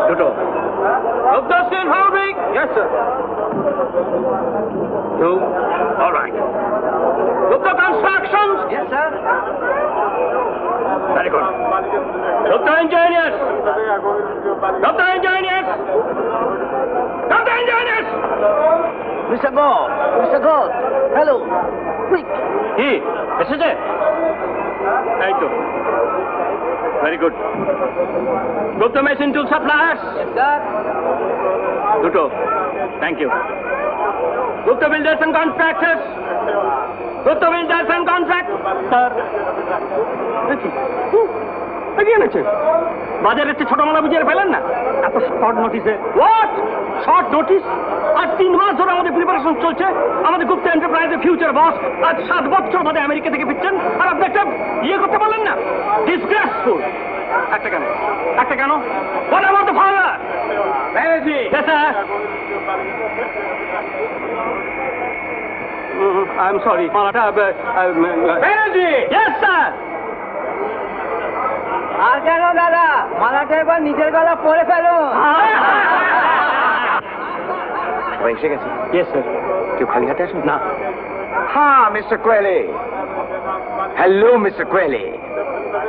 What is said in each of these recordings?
দুটো। Gupta still holding? Yes, sir. Two. All right. Gupta Constructions? Yes, sir. Very good. Gupta Engineers? Gupta Engineers? Gupta Engineers? Mr. God. Mr. God. Hello. Quick. কি এসেছে? এই তো। Very good. Gupta Machine Tool Suppliers? Yes, sir. দুটো। Thank you. Gupta Builders and Contractors? Gupta Builders and Contract? Sir. দেখি। এগিয়ে এনেছে। বাজারের চেয়ে ছোট মালা বুঝিয়ে পেলেন না? এত শর্ট নোটিসে। What? Short notice? আজ 3 মাস ধরে আমাদের প্রিপারেশন চলছে। আমাদের গুপ্তা এন্টারপ্রাইজের ফিউচার বস আজ 7 বছর বাদে আমেরিকা থেকে ফিরছেন আর আপনি একটা ইয়ে করতে পারলেন না? ডিসগ্রেসফুল। একটা কেন? What about the father? Banerjee. Yes, sir. I'm sorry. মালাটা Banerjee. Yes, sir. আর কেন দাদা? মালাটা এবার নিজের গলা পরে ফেলো। এসে গেছে। Yes, sir. কেউ খালি হাতে আসুন না। হ্যাঁ, mister Koyeli. Hello, Mr. Kweli.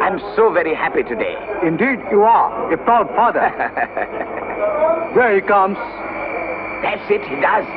I'm so very happy today. Indeed, you are a proud father. There he comes. That's it, he does.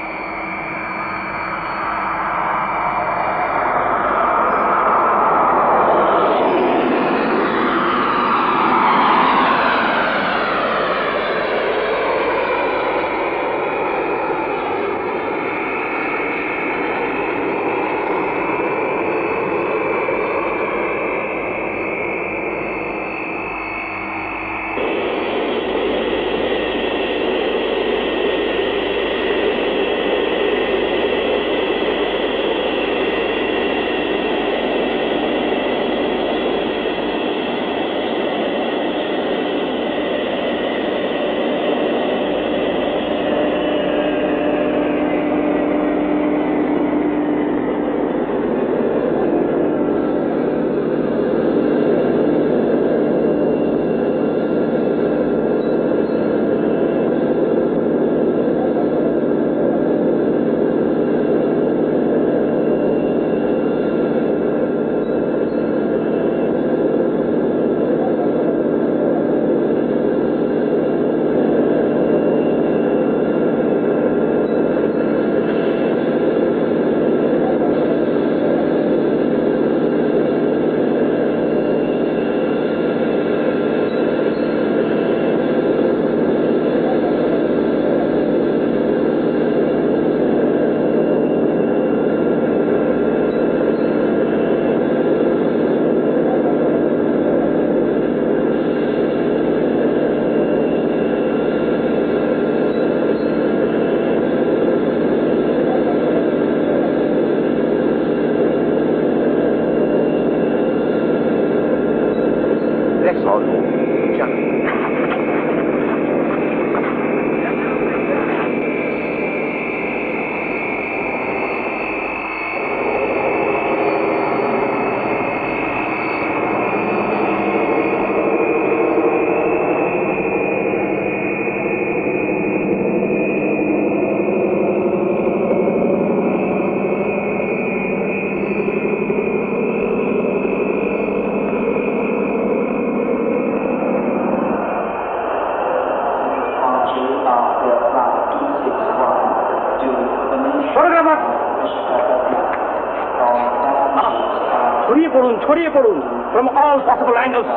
ছড়িয়ে পড়ুন from all possible angles.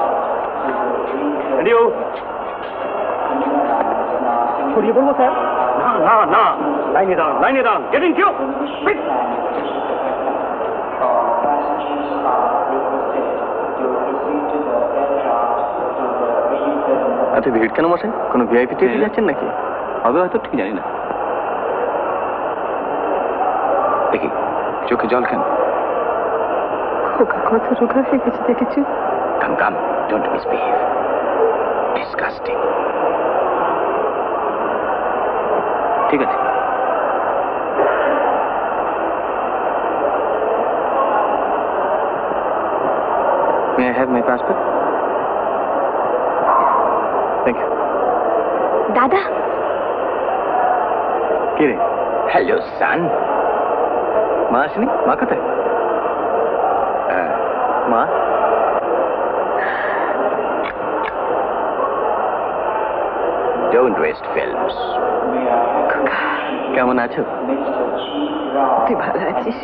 Radio ছড়িয়ে পড়বো স্যার? না লাইনে দাঁড়ান গেট ইন কিউ কুইক। এত ভিড় কেন মশাই? কোনো ভিআইপি ট্রেনে যাচ্ছেন নাকি? হবে হয়তো, ঠিক জানি না। দেখি চোখে জল কেন? খোকা কত রোগা হয়ে গেছে দেখেছি। Come don't misbehave. ডিসগাস্টিং। ঠিক আছে। May I have my passport? Thank you. দাদা কে রে? Hello, son. মা আসেনি? মা কোথায়? মা Don't waste films. কেমন আছো? তুই ভালো আছিস?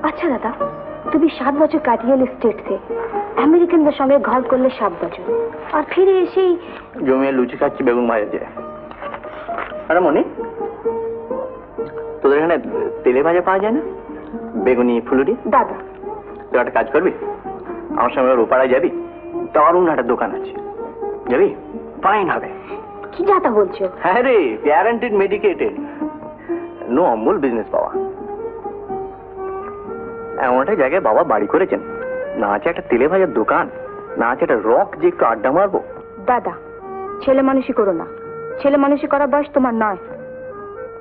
আচ্ছা দাদা, তুমি 7 বছর কাটিয়ে এলে স্টেট से আমেরিকানদের সঙ্গে ঘর করলে 7 বছর, আর ফিরে এসেই জমিয়ে লুচি খাচ্ছি বেগুন ভাজা দিয়ে। আরে মনি, তোদের এখানে তেলে ভাজা পাওয়া যায় না? বেগুনি ফুলুরি। দাদা তুই একটা কাজ করবি, আমার সঙ্গে রোপাড়ায় যাবি, দারুণ একটা দোকান আছে, যাবি? ফাইন হবে। কি যাতা বলছো? হ্যাঁ রে, গ্যারান্টিড মেডিকেটেড, নো অম্বল বিজনেস পাওয়া। এমন একটা জায়গায় বাবা বাড়ি করেছেন, না আছে একটা তেলে ভাজার দোকান, না আছে একটা রক যে একটু আড্ডা মারবো। দাদা ছেলে মানুষই করো না, ছেলে মানুষই করার বয়স তোমার নয়।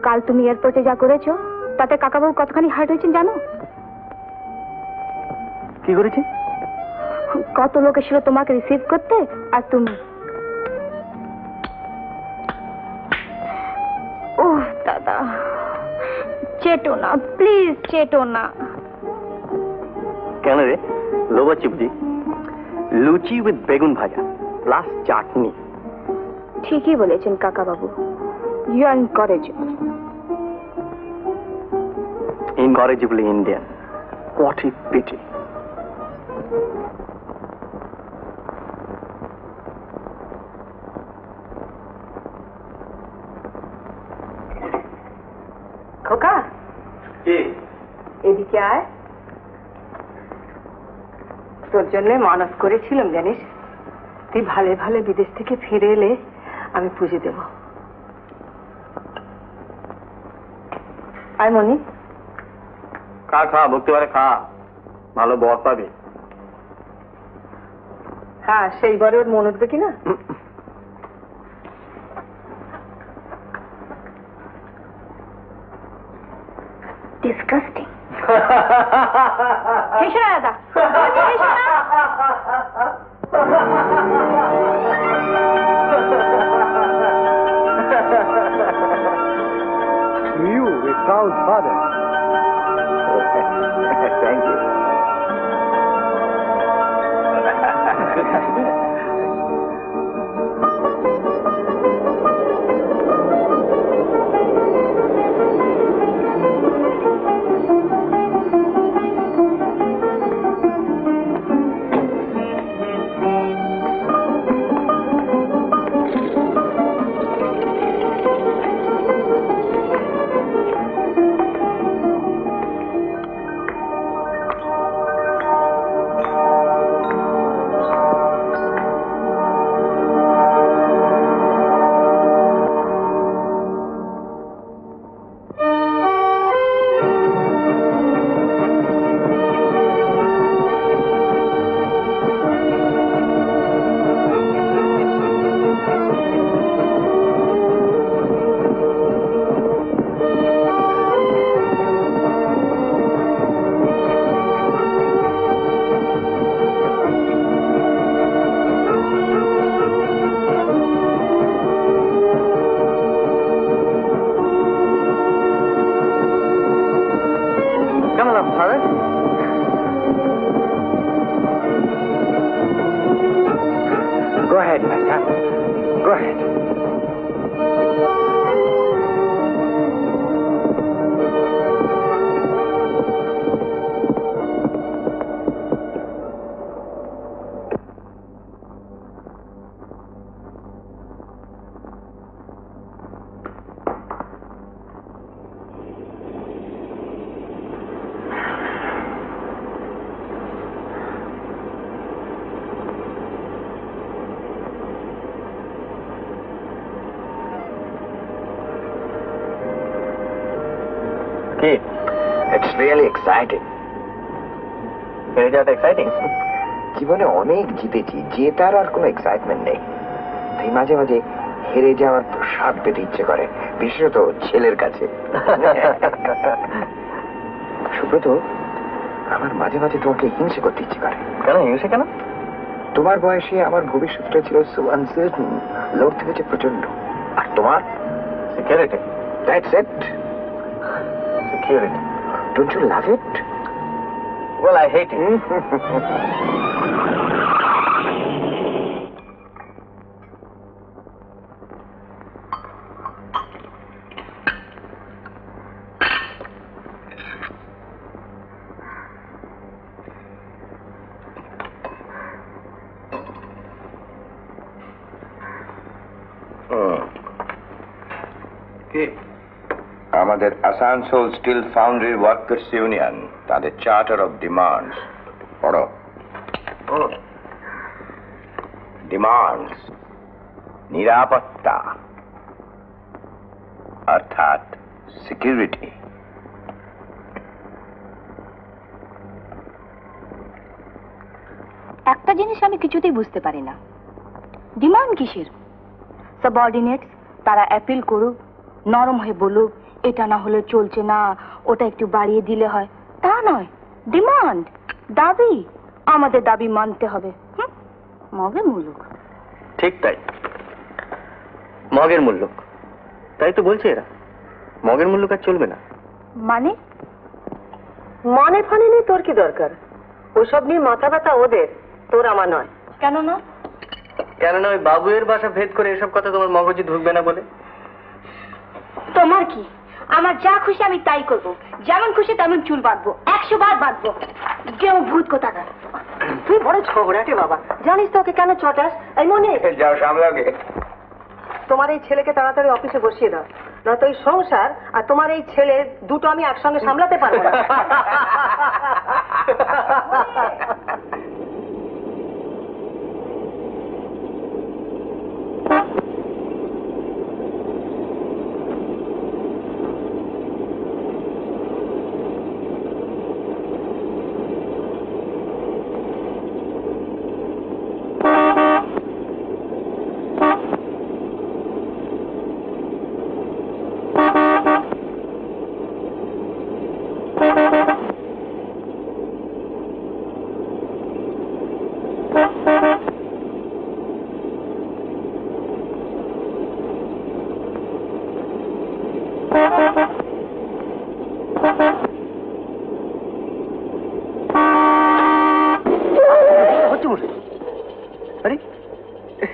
কাল তুমি এয়ারপোর্টে যা করেছো তাতে কাকাবাবু কতখানি হার্ট হয়েছেন জানো? কি করেছে? কত লোক এসেছিল তোমাকে রিসিভ করতে, আর তুমি ওহ দাদা চেটো না প্লিজ, চেটো না। কেন রে, লোবাচ্ছি বুঝি? লুচি উইথ বেগুন ভাজা প্লাস চাটনি। ঠিকই বলেছেন Kakababu, you are incorrigible. Incorrigibly Indian. What a pity. খোকা কি? এদিকে আয়, তোর জন্য মানত করেছিলাম জানিস, তুই ভালে ভালে বিদেশ থেকে ফিরে এলে আমি পুজো দেব। আয় মনি, খা খা, ভক্তি পারে খা, ভালো বর পাবি। হ্যাঁ সেই বারে ওর মন উঠবে কিনা? ডিসকাস্টিং। হেসো না দাদা, হেসো না। You, a proud father. Thank you. Go ahead, my son. Go ahead. It's really exciting. Is that exciting? জীবনে অনেক জিতেছি, জেতার আর কোনো এক্সাইটমেন্ট নেই। তাই তাই মাঝে মাঝে হেরে যাওয়ার প্রসাদ পেতে ইচ্ছে করে, বিশেষত ছেলের কাছে। সুব্রত, আমার মাঝে মাঝে তোমাকে হিংসে করতে ইচ্ছে করে। কেন হিংসে কেন? তোমার বয়সে আমার ভবিষ্যৎটা ছিল সো আনসার্টেন, লড়তে হয়েছে প্রচন্ড। আর তোমার security. That's it, security. Don't you love it? Well, I hate it. আমাদের Asansol steel foundry workers union তাদের চার্টার অফ ডিমান্ডস পড়ো। ডিমান্ডস নিরাপত্তা, অর্থাৎ সিকিউরিটি। একটা জিনিস আমি কিছুতেই বুঝতে পারি না, ডিমান্ড কিসের? সাবঅর্ডিনেটস তারা অ্যাপিল করুক, নরম হয়ে বলুক এটা না হলে চলছে না, ওটা একটু বাড়িয়ে দিলে হয়, তা নয়। ডিমান্ড, দাবি, আমাদের দাবি মানতে হবে। মগের মুলুক। ঠিক তাই, মগের মূল্য। তাই তো বলছে এরা, মগের মূল্য কাজ চলবে না। মানে মানে ফানে নেই, তোর কি দরকার? ওসব নিয়ে মাথা ব্যথা ওদের, তোর আমার নয়। কেন না? কেননা ওই বাবুয়ের বাসা ভেদ করে এসব কথা তোমার মগজে ঢুকবে না বলে। তোমার কি? আমার যা খুশি আমি তাই করব, যেমন খুশি তেমন চুল বাঁধবো, 100 বার বাঁধবো। কেউ ভূত কোথাকার। তুই বড় ঝগড়াটে বাবা, জানিস তো ওকে কেন চটাস? এই মনে যাও সামলাগে। তোমার এই ছেলেকে তাড়াতাড়ি অফিসে বসিয়ে দাও, নয়তো এই সংসার আর তোমার এই ছেলে দুটো আমি একসঙ্গে সামলাতে পারবো না।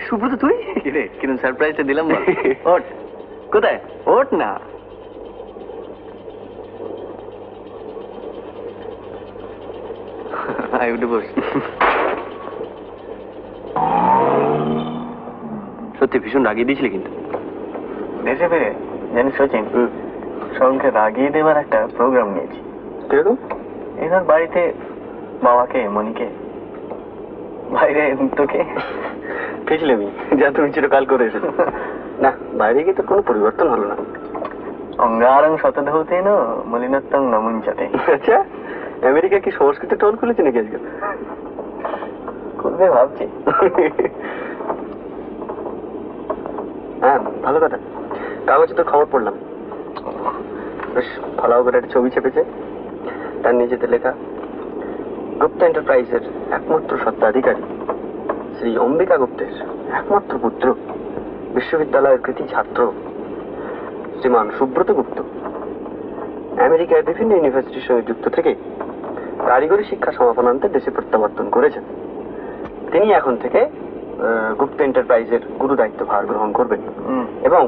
সুব্রত তুই রে, কিরম সারপ্রাইজটা দিলাম। ওঠ, কোথায়? ওঠ না। উঠে বস। সত্যি ভীষণ রাগিয়ে দিয়েছিলি কিন্তু। দেশে ফিরে জানিস সচিন, সঙ্গে রাগিয়ে দেওয়ার একটা প্রোগ্রাম নিয়েছি। কিরকম? এবার বাড়িতে বাবাকে, মনিকে, বাইরে তোকে পেয়েছিলামই, যা তুমি চিরকাল করে এসেছো। না, বাইরে গিয়ে তো কোনো পরিবর্তন হলো না। অঙ্গারং শতধৌতেন মলিনত্বং নমুঞ্চতে। আচ্ছা, আমেরিকা কি সংস্কৃতি টোল খুলেছে নাকি আজকাল? খুলবে ভাবছি। হ্যাঁ, ভালো কথা। কাগজে তো খবর পড়লাম, বেশ ভালো করে একটা ছবি চেপেছে, তার নিজেদের লেখা। গুপ্তা এন্টারপ্রাইজের একমাত্র স্বত্বাধিকারী শ্রী অম্বিকা গুপ্তের একমাত্র পুত্র, বিশ্ববিদ্যালয়ের কৃতি ছাত্র শ্রীমান সুব্রত গুপ্ত আমেরিকায় বিভিন্ন ইউনিভার্সিটির সঙ্গে যুক্ত থেকে কারিগরি শিক্ষা সমাপনান্তে দেশে প্রত্যাবর্তন করেছেন। তিনি এখন থেকে গুপ্তা এন্টারপ্রাইজের গুরু দায়িত্ব ভার গ্রহণ করবেন এবং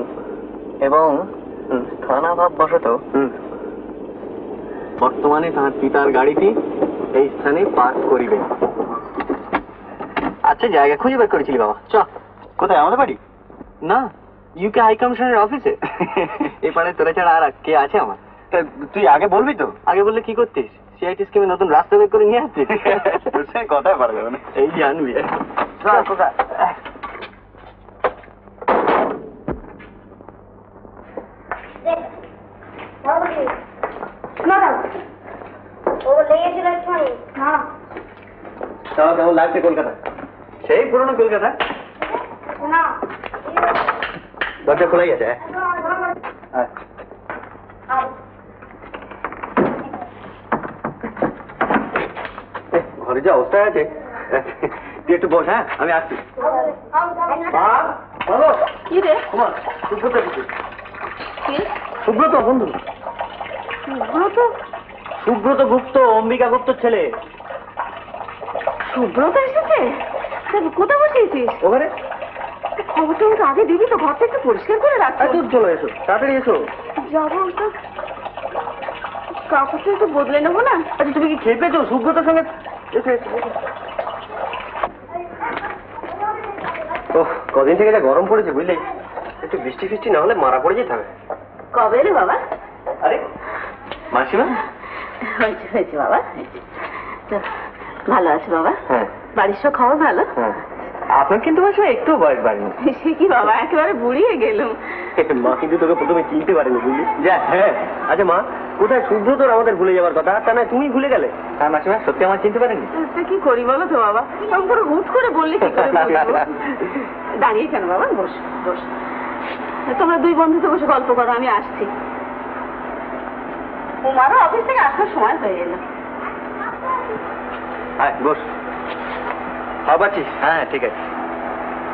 এবং স্থানাভাব বশত বর্তমানে তাঁর পিতার গাড়িটি এই স্থানে পার্ক করিবেন। আচ্ছা, জায়গা খুঁজে বের করেছিলি বাবা? চ। কোথায়? আমাদের বাড়ি না, ইউকে হাই কমিশনের অফিসে। এপারে তোরা ছাড়া আর কে আছে আমার? তুই আগে বলবি তো। আগে বললে কি করতিস? সিআইটি স্কিমে নতুন রাস্তা বের করে নিয়ে আসছিস। কথায় পারা যাবে না, এই জানবি। কোথায়? কেমন লাগছে কলকাতা? সেই পুরনো কলকাতা। দরজা খোলাই আছে। ঘরে যে অবস্থা আছে, তুই একটু বস। হ্যাঁ, আমি আসছি। বলো কি রে? তোমার সুব্রত সুব্রত বন্ধু, সুব্রত? সুব্রত গুপ্ত, অম্বিকা গুপ্তর ছেলে। সুব্রত এসেছে? কোথায় বসিয়েছিস? ওখানে। খবরটা আমাকে আগে দিবি তো, ঘরটা একটু পরিষ্কার করে রাখ। চলো, এসো, তাড়াতাড়ি এসো। যাবো তো, কাপড়টা একটু বদলে নেবো না? আচ্ছা, তুমি কি খেয়ে পেয়েছো সুব্রতর সঙ্গে? এসো এসো। ওহ, কদিন থেকে যা গরম পড়েছে বুঝলে, একটু বৃষ্টি ফিষ্টি না হলে মারা পড়ে যেতে হবে। কবে এলে বাবা? আরে মাসিমা। হয়েছে বাবা, ভালো আছে বাবা? হ্যাঁ। বাড়ির সব খবর ভালো? হ্যাঁ। আপনার কিন্তু মাসিমা একটু বয়স বাড়েনি। সে কি বাবা, একেবারে বুড়িয়ে গেলাম। মা কিন্তু তোকে প্রথমে চিনতে পারেনি বুঝলি। যা। হ্যাঁ। আচ্ছা মা, কোথায় সুব্রত আমাদের ভুলে যাওয়ার কথা, তা না তুমি ভুলে গেলে? হ্যাঁ মাসিমা, সত্যি আমার চিনতে পারেনি। কি করি বলো তো বাবা, পুরো হুট করে বললে কি করে বলবো? দাঁড়িয়ে কেন বাবা, বস বস, তোমরা দুই বন্ধুতে বসে গল্প করো, আমি আসছি। উমারও অফিস থেকে আসার সময় হয়ে এলো। হ্যাঁ বস। পাচ্ছিস? হ্যাঁ ঠিক আছে।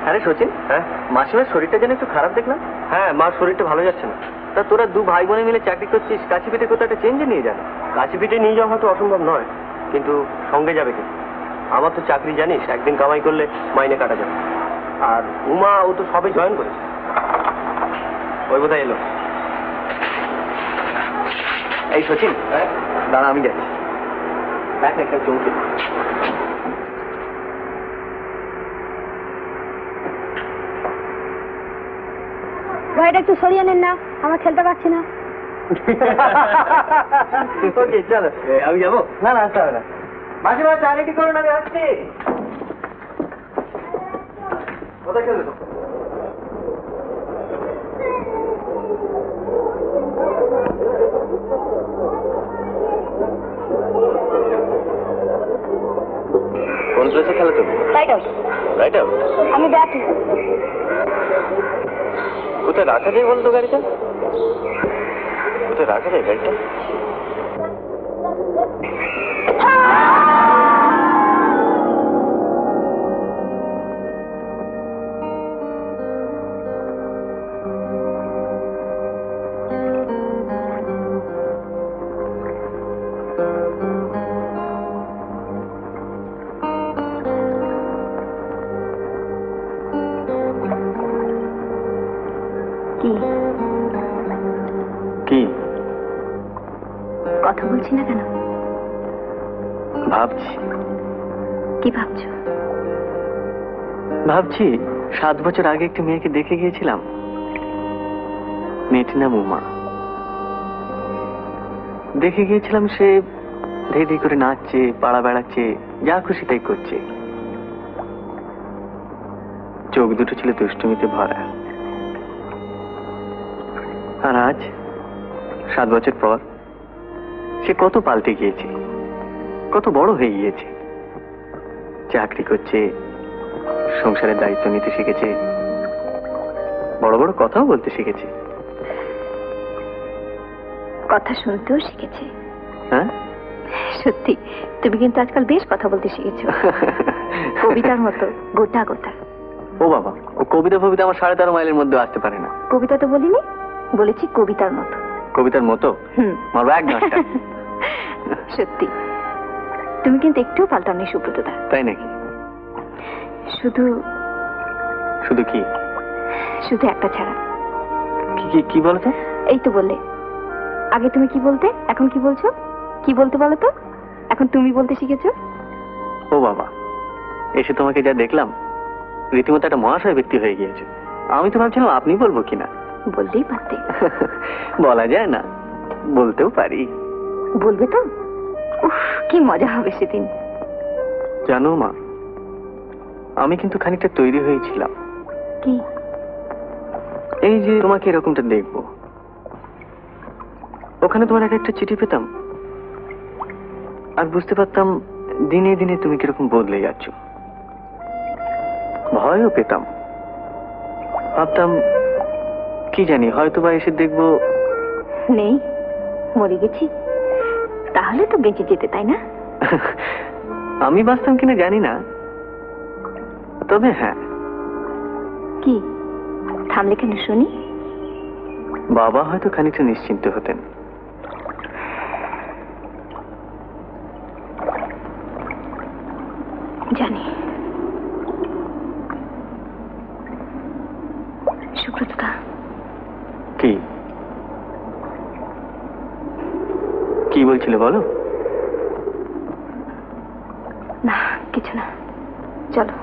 আরে সচিন, হ্যাঁ মাসিমার শরীরটা যেন একটু খারাপ দেখলাম। হ্যাঁ, মার শরীরটা ভালো যাচ্ছে না। তা তোরা দু ভাই বোনে মিলে চাকরি করছিস, কাছিপিঠে কোথাও একটা চেঞ্জে নিয়ে যান। কাছিপিঠে নিয়ে যাওয়া হয়তো অসম্ভব নয়, কিন্তু সঙ্গে যাবে কি? আমার তো চাকরি জানিস, একদিন কামাই করলে মাইনে কাটা যাবে। আর উমা, ও তো সবে জয়েন করেছে। ওই কোথায় এলো? এই সচিন, দাঁড়া আমি যাচ্ছি। দেখ একটা চৌকি। ভাইটা একটু সরিয়ে নেন না, আমার খেলতে পারছি না। ওকে চলো, আমি যাবো। না না, আসতে হবে না। মাসিমা চা রেডি করুন, আমি আসছি। কোথায় খেলবে? কোন প্লেসে খেলে তুমি? Right out. Right out? আমি ব্যাটি। কোথায় রাখা যায় বলতো গাড়িটা? কোথায় রাখা যায় গাড়িটা? কি কথা বলছি না কেন? ভাবছি। কি ভাবছো? ভাবছি 7 বছর আগে একটি মেয়েকে দেখে গিয়েছিলাম, মেয়েটির নাম উমা। দেখে গিয়েছিলাম সে ধীরে ধীরে করে নাচছে, পাড়া বেড়াচ্ছে, যা খুশি তাই করছে। চোখ দুটো ছিল দুষ্টুমিতে ভরা। আর আজ 7 বছর পর সে কত পাল্টে গিয়েছে, কত বড় হয়ে গিয়েছে। চাকরি করছে, সংসারের দায়িত্ব নিতে শিখেছে, বড় বড় কথাও বলতে শিখেছে। কথা শুনতেও শিখেছে। হ্যাঁ সত্যি, তুমি কিন্তু আজকাল বেশ কথা বলতে শিখেছো, কবিতার মতো গোটা গোটা। ও বাবা, ও কবিতা ফবিতা আমার 13.5 মাইলের মধ্যে আসতে পারে না। কবিতা তো বলিনি, বলেছি কবিতার মতো। কবিতার মতো? মারবো এক গাঁটটা। সত্যি, তুমি কিন্তু একটুও পাল্টাওনি সুব্রতদা। তাই নাকি? শুধু শুধু কি? শুধু একটা ছাড়া। কি কি বলতো? এই তো বললে, আগে তুমি কি বলতে, এখন কি বলছো? কি বলতে বলো তো? এখন তুমি বলতে শিখেছো। ও বাবা, এসে তোমাকে যা দেখলাম, রীতিমতো একটা মহাশয় ব্যক্তি হয়ে গিয়েছে। আমি তো ভাবছিলাম আপনি বলবো কিনা। বলতেই পারতে। বলা যায় না, বলতেও পারি। বলবে তো? উফ, কি মজা হবে সেদিন। জানো মা, আমি কিন্তু খানিকটা তৈরি হয়েছিলাম। কি? এই যে তোমাকে এরকমটা দেখবো, ওখানে তোমার একটা চিঠি পেতাম, আর বুঝতে পারতাম দিনে দিনে তুমি কিরকম বদলে যাচ্ছ। ভয়ও পেতাম, ভাবতাম কি জানি, হয়তো বা এসে দেখবো নেই, মরে গেছি। তাহলে তো বেঁচে যেতে, তাই না? আমি বাঁচতাম কিনা জানি না, তবে হ্যাঁ। কি থামলে কেন শুনি? বাবা হয়তো খানিকটা নিশ্চিন্ত হতেন। জানি। সুব্রতদা। কি কি বলছিলে বলো? না, কিছু না, চলো।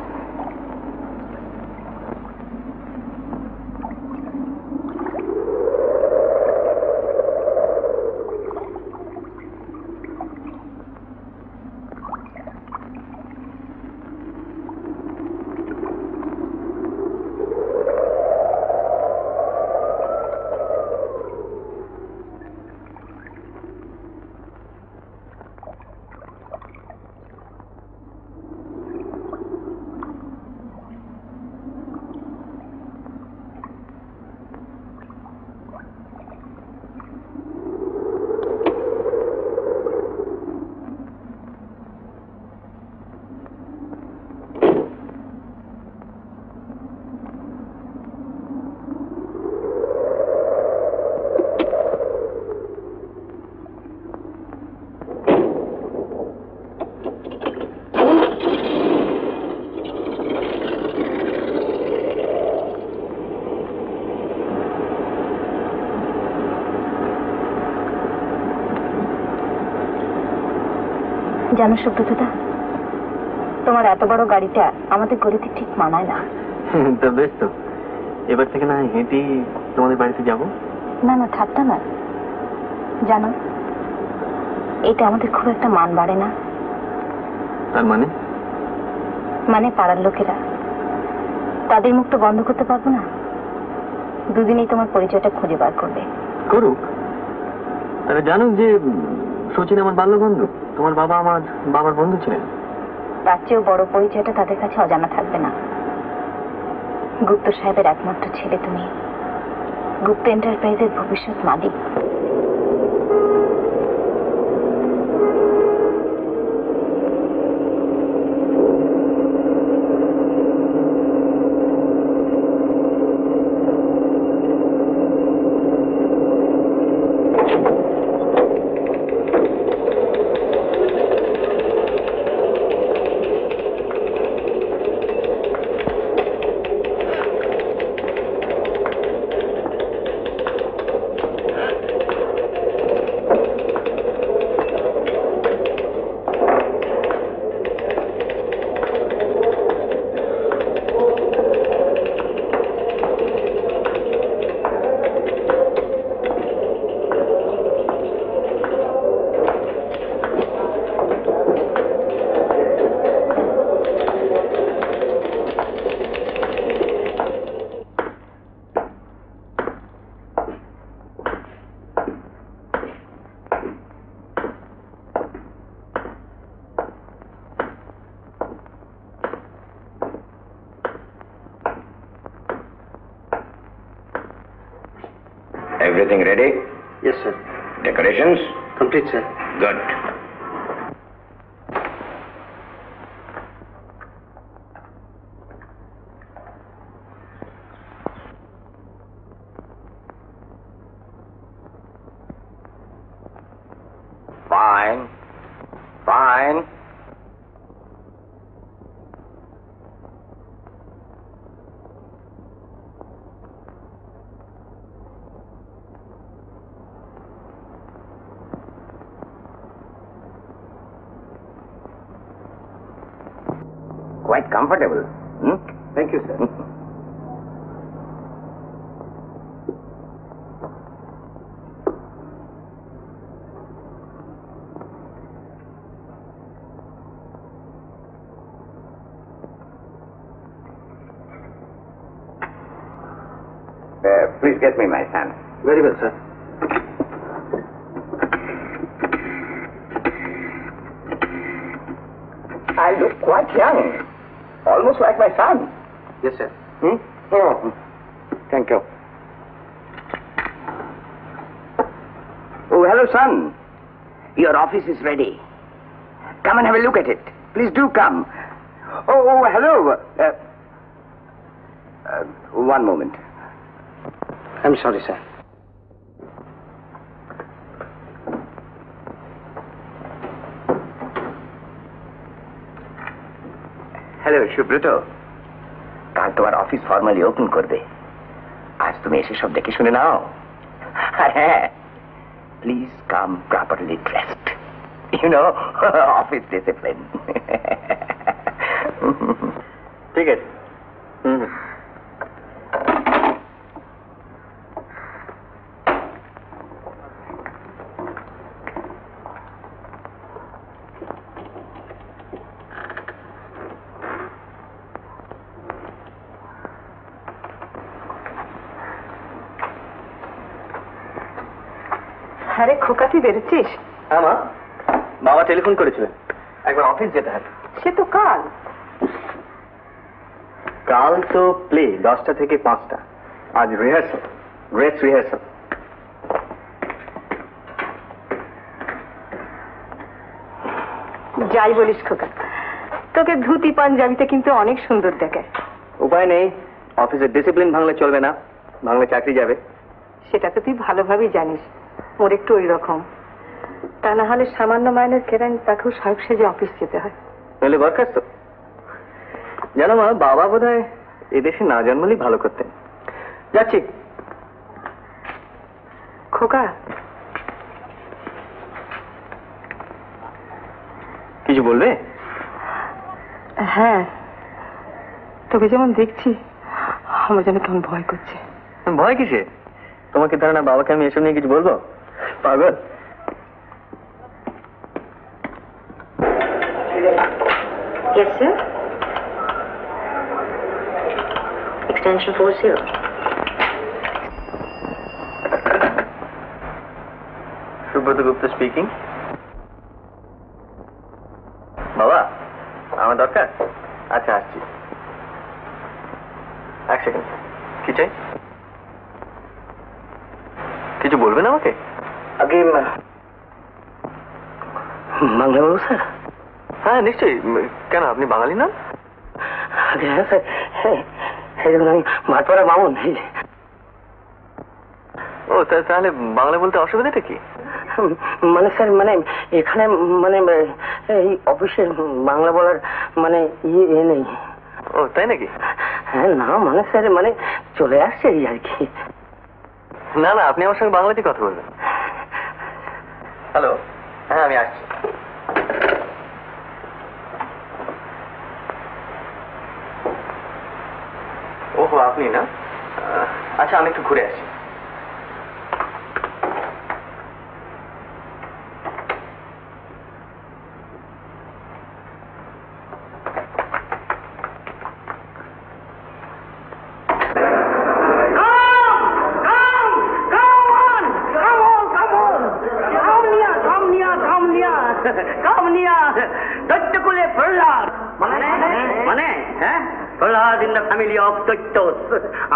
জানো সুব্রতদা, তোমার এত বড় গাড়িটা আমাদের গলিতে ঠিক মানায় না। তো বেশ, তো এবার থেকে না হেঁটেই তোমাদের বাড়িতে যাব। না না, ঠাট্টা না। জানো, এটা আমাদের খুব একটা মান বাড়ে না। তার মানে? মানে পাড়ার লোকেরা, তাদের মুখ তো বন্ধ করতে পারবো না। দুদিনেই তোমার পরিচয়টা খুঁজে বার করবে। করুক, তারা জানুক যে সচিন আমার বাল্য বন্ধু, তোমার বাবা আমার বাবার বন্ধু ছিলেন। তার চেয়েও বড় পরিচয়টা তাদের কাছে অজানা থাকবে না। গুপ্ত সাহেবের একমাত্র ছেলে তুমি, গুপ্ত এন্টারপ্রাইজের ভবিষ্যৎ মালিক। Everything ready? Yes, sir. Decorations? Complete, sir. Good. Fine. Fine. Quite comfortable. Hmm? Thank you, sir. Please get me my son. Very well, sir. I look quite young. Almost like my son. Yes, sir. Hmm? Oh. Thank you. Oh, hello, son. Your office is ready. Come and have a look at it. Please do come. Oh, hello. One moment. I'm sorry, sir. Hello Subrata, কাল তোমার office formally open করবে। আজ তুমি এসে সব দেখে শুনে নাও। হ্যাঁ, please come properly dressed, you know, office discipline. ঠিক আছে। আরে খোকা, তুই বেরোচ্ছিস? হ্যাঁ মা, বাবা টেলিফোন করেছিলেন, একবার অফিস যেতে হবে। সে তো কাল। কাল তো প্লে 10টা থেকে 5টা, আজ রিহার্সাল, ড্রেস রিহার্সাল। যাই বলিস খোকা, তোকে ধুতি পাঞ্জাবিতে কিন্তু অনেক সুন্দর দেখায়। উপায় নেই, অফিসের ডিসিপ্লিন ভাঙলে চলবে না, ভাঙলে চাকরি যাবে। সেটা তো তুই ভালোভাবেই জানিস, ওর একটু ওই রকম। তা না হলে সামান্য মাইনের কেরানি তাকেও সাহেব সেজে অফিস যেতে হয়। নইলে বরখাস্ত। জানো মা, বাবা বোধ হয় এদেশে না জন্মলেই ভালো করতেন। যাচ্ছি। খোকা, কিছু বলবে? হ্যাঁ, তোকে যেমন দেখছি আমার যেন কেমন ভয় করছে। ভয় কিসে? তোমাকে ধারণা বাবাকে আমি এসব নিয়ে কিছু বলবো? পাগল। Yes, sir. Extension 40. Subrata Gupta speaking. বাবা, আমার দরকার? আচ্ছা, আসছি। এক সেকেন্ড। কি চাই? কিছু বলবেন আমাকে? আগে বাংলা বলবো স্যার? হ্যাঁ নিশ্চয়ই। কেন, আপনি বাঙালি না? আগে হ্যাঁ স্যার, সেই জন্য আমি মাঠপাড়া মামুন। ও তাহলে বাংলা বলতে অসুবিধাটা কি? মানে স্যার, মানে এখানে মানে এই অফিসে বাংলা বলার মানে ইয়ে নেই। ও তাই নাকি? হ্যাঁ না, মানে স্যার মানে চলে আসছে এই আর কি। না না, আপনি আমার সঙ্গে বাংলাতেই কথা বলবেন। হ্যালো, হ্যাঁ আমি আসছি। ওহো, আপনি না? আচ্ছা, আমি একটু ঘুরে আসি।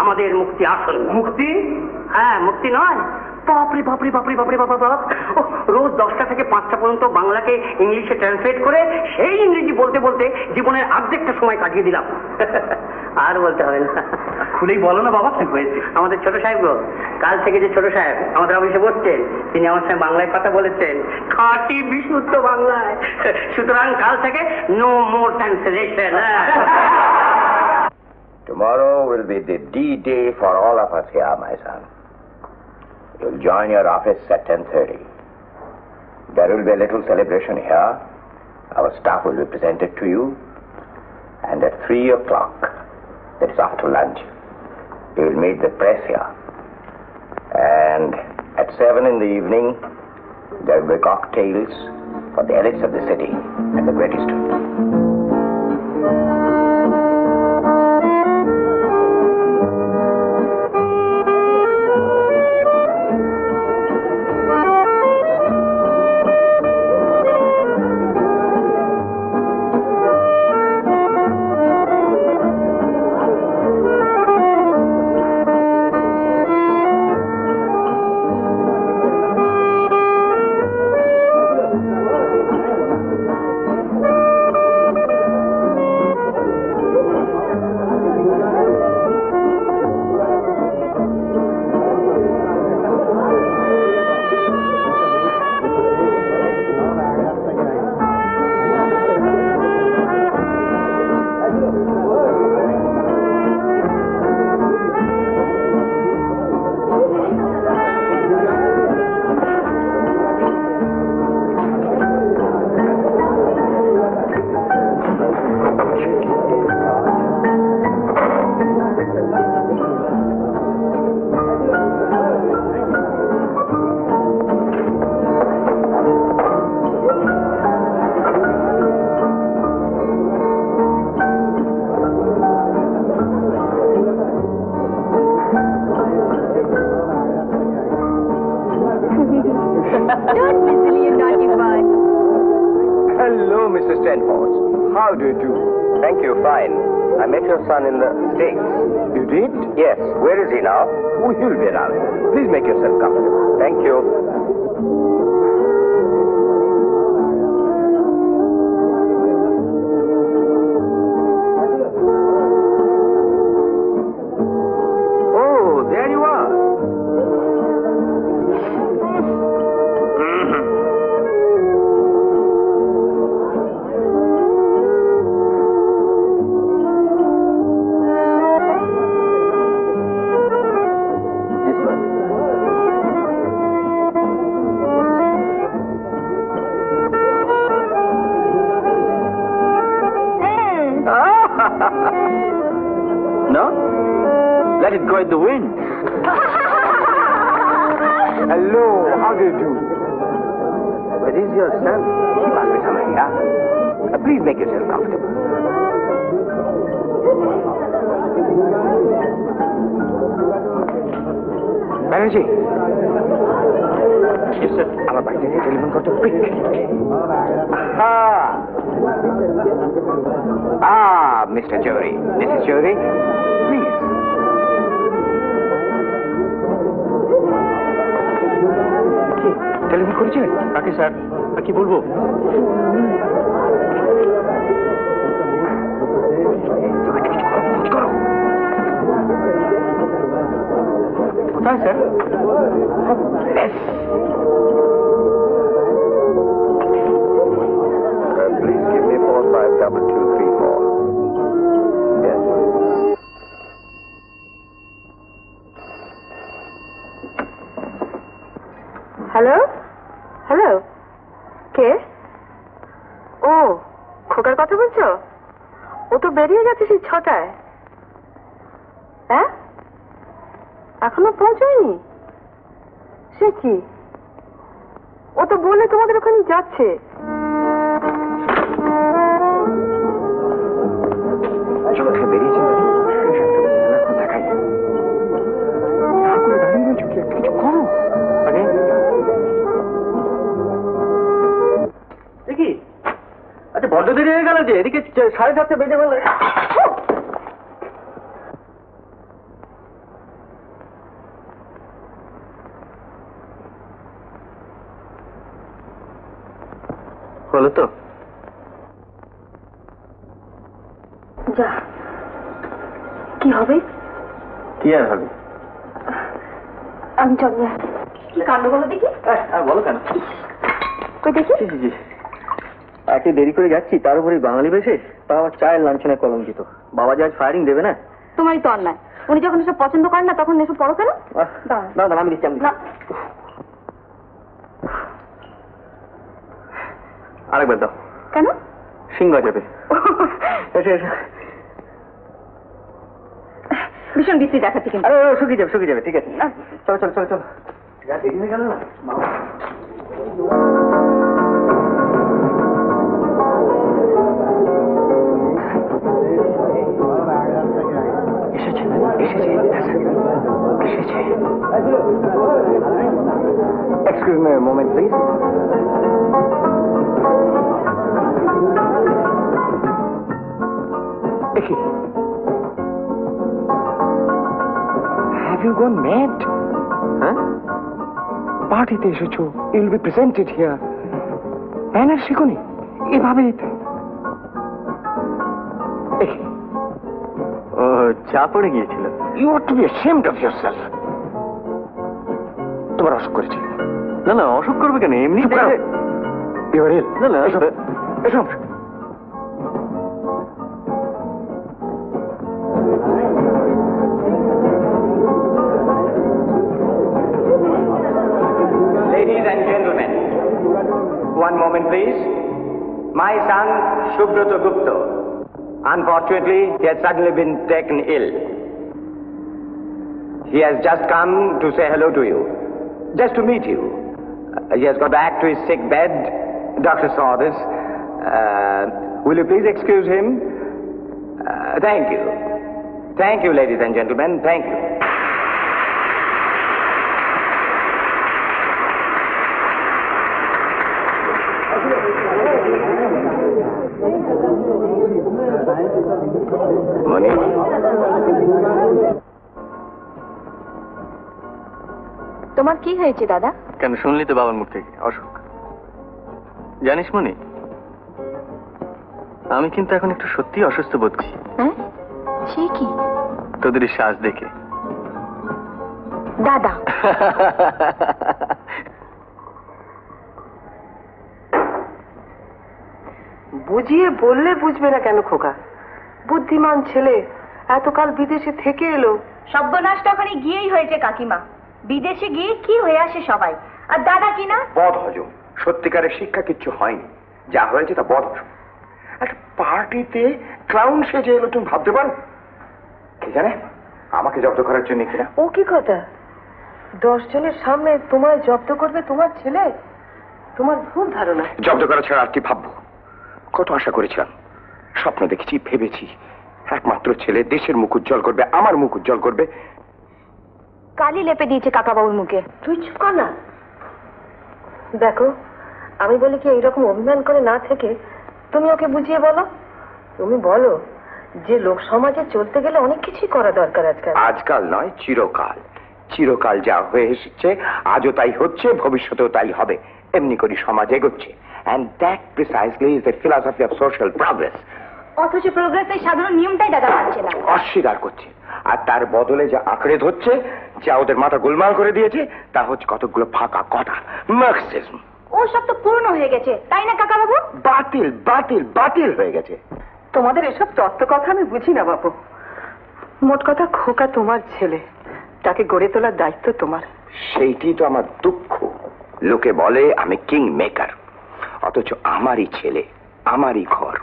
আমাদের মুক্তি আসল। মুক্তি? হ্যাঁ, মুক্তি নয়। বাপরে বাপরে বাপরে বাপরে বাবা বাপ, রোজ 10টা থেকে 5টা পর্যন্ত বাংলাকে ইংলিশে ট্রান্সলেট করে সেই ইংরেজি বলতে বলতে জীবনের অর্ধেকটা সময় কাটিয়ে দিলাম। আর বলতে হবে না, খুলেই বলো না বাবা কি হয়েছে। আমাদের ছোট সাহেব গো, কাল থেকে যে ছোট সাহেব আমাদের অফিসে বসছেন, তিনি আমার সঙ্গে বাংলায় কথা বলেছেন, খাঁটি বিশুদ্ধ বাংলায়। সুতরাং কাল থেকে no more translation. Tomorrow will be the D-Day for all of us here, my son. You'll join your office at 10:30. There will be a little celebration here. Our staff will be presented to you. And at 3 o'clock, that is after lunch, you will meet the press here. And at 7 in the evening, there will be cocktails for the elites of the city and the Greenwich Street. Don't be silly, you naughty boy. Hello, Mr. Stanford. How do you do? Thank you, fine. I met your son in the States. You did? Yes. Where is he now? Oh, he'll be around. Please make yourself comfortable. Thank you. Oh, there you are. No? Let it go in the wind. Hello, how do you do? Where is your son? He must be somewhere here. Please make yourself comfortable. Banerjee. Yes, sir. Our party telephone got to quick. Mr. Jory. Mrs. Jory, please. Telephone করেছিলেন? কাকে sir? আর কি বলবো? কোথায় sir? Please give me 452234. Yes. Hello hello কে? ও খোকার কথা বলছো? ও তো বেরিয়ে গেছে সেই 6টায়। হ্যাঁ এখনো পৌঁছয়নি? সে কি? ও তো বলে তোমাদের ওখানে যাচ্ছে। বেরিয়েছে দেখাই কিছু করো। দেখি আচ্ছা বড্ড দেরি হয়ে গেল যে, এদিকে 7:30 বেজে গেল। হলো তো? যা কি হবে? কি আর হবে? আমি চলে কি কাণ্ড বলো দেখি। বলো কেন? কই দেখি। জি একে দেরি করে যাচ্ছি, তার উপরে বাঙালি বেশে, তা আমার চায়ের লাঞ্ছনে কলঙ্কিত। বাবা যে আজ ফায়ারিং দেবে না। তোমারই তো অন্যায়। উনি যখন এসব পছন্দ করেন না তখন এসব পড়ো কেন? দাঁড়া আমি দিচ্ছি। আরেকবার দাও। কেন? সিংহ যাবে। ভীষণ বিশ্রী দেখাচ্ছি কিন্তু। আরে শুকিয়ে যাবে ঠিক আছে। চলো যা দেরি হয়ে গেল না। Excuse me a moment, please. Have you gone mad? Huh? পার্টিতে এসেছো, you will be presented here. Banner শিখুনি এভাবে ও চা পড়ে গিয়েছিল। You ought to be ashamed of yourself. তোমার অসুখ করেছে? না অসুখ করবে কেন, এমনি You are ill. না এসব Ladies and gentlemen, one moment please. My son Shubhrata Gupta. Unfortunately, he has suddenly been taken ill. He has just come to say hello to you, just to meet you. He has got back to his sick bed. Doctor saw this. Will you please excuse him? Thank you. Thank you, ladies and gentlemen. Thank you. তোমার কি হয়েছে দাদা? কেন শুনলি তো বাবার মুখ থেকে অসুখ। জানিস মনি, আমি কিন্তু এখন একটু সত্যি অসুস্থ বোধ করছি। হ্যাঁ, সে কি? তোদের শ্বাস দেখে। দাদা বুঝিয়ে বললে বুঝবে না কেন খোকা? বুদ্ধিমান ছেলে, এতকাল বিদেশে থেকে এলো। সর্বনাশটা ওখানে গিয়েই হয়েছে কাকিমা। বিদেশে গিয়ে কি হয়ে আসে সবাই, আর দাদা কি না। বদ হজম, সত্যিকারের শিক্ষা কিচ্ছু হয়নি, যা হয়েছে তা বদ হজম। একটা পার্টিতে ক্লাউন সেজে এলো, তুমি ভাবতে পারো? কে জানে আমাকে জব্দ করার জন্য কিনা। ও কি কথা? 10 জনের সামনে তোমায় জব্দ করবে তোমার ছেলে? তোমার ভুল ধারণা। জব্দ করা ছাড়া আর কি ভাববো? কত আশা করেছিলাম, স্বপ্ন দেখেছি, ভেবেছি একমাত্র ছেলে দেশের মুখ উজ্জ্বল করবে, আমার মুখ উজ্জ্বল করবে। কালি লেপে দিয়েছে কাকাবাবুর মুখে। তুই চুপ কর না। দেখো, আমি বলি কি, এইরকম অভিমান করে না থেকে তুমি ওকে বুঝিয়ে বলো। তুমি বলো যে লোক সমাজে চলতে গেলে অনেক কিছুই করা দরকার আজকাল। আজকাল নয়, চিরকাল। চিরকাল যা হয়ে এসেছে আজও তাই হচ্ছে, ভবিষ্যতেও তাই হবে। এমনি করে সমাজ এগোচ্ছে। And that precisely is the philosophy of social progress. অথচ প্রোগ্রেসের সাধারণ নিয়মটাই দাদা মানছে না, অস্বীকার করছে। আর তার বদলে যা আঁকড়ে ধরছে, যা ওদের মাথা গোলমাল করে দিয়েছে, তা হচ্ছে কতগুলো ফাঁকা কথা, মার্কসিজম। ও সব তো পুরনো হয়ে গেছে, তাই না কাকাবাবু? বাতিল বাতিল বাতিল হয়ে গেছে। তোমাদের এসব তত্ত্ব কথা আমি বুঝি না বাবু। মোট কথা, খোকা তোমার ছেলে, তাকে গড়ে তোলার দায়িত্ব তোমার। সেইটি তো আমার দুঃখ। লোকে বলে আমি কিং মেকার, অথচ আমারই ছেলে, আমারই ঘর।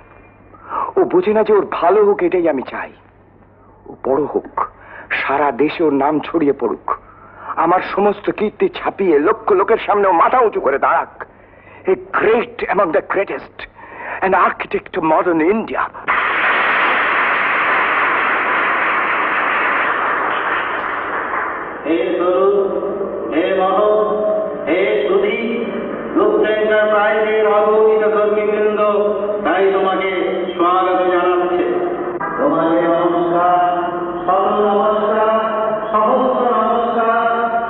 ও বোঝে না যে ওর ভালো হোক, এটাই আমি চাই। ও বড় হোক, সারা দেশে ওর নাম ছড়িয়ে পড়ুক, আমার সমস্ত কীর্তি ছাপিয়ে লক্ষ লোকের সামনে ও মাথা উঁচু করে দাঁড়াক। A great among the greatest, an architect of modern India. হে তরুণ, হে মহৎ, হে সুধী, গুপ্ত এন্টারপ্রাইজের অগণিত কর্মীবৃন্দ তাই তোমাকে স্বাগত জানাচ্ছে। তোমাদের নমস্কার, সরল নমস্কার, সহস্র নমস্কার,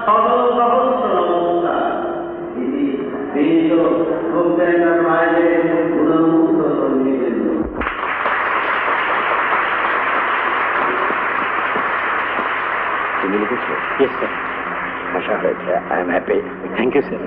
সরল সহস্র নমস্কার। গুপ্ত এন্টারপ্রাইজের গুণমুক্ত কর্মীবৃন্দ। তুমি লিখেছো? Yes, sir. আশা হয়েছে। I am happy. Thank you, sir.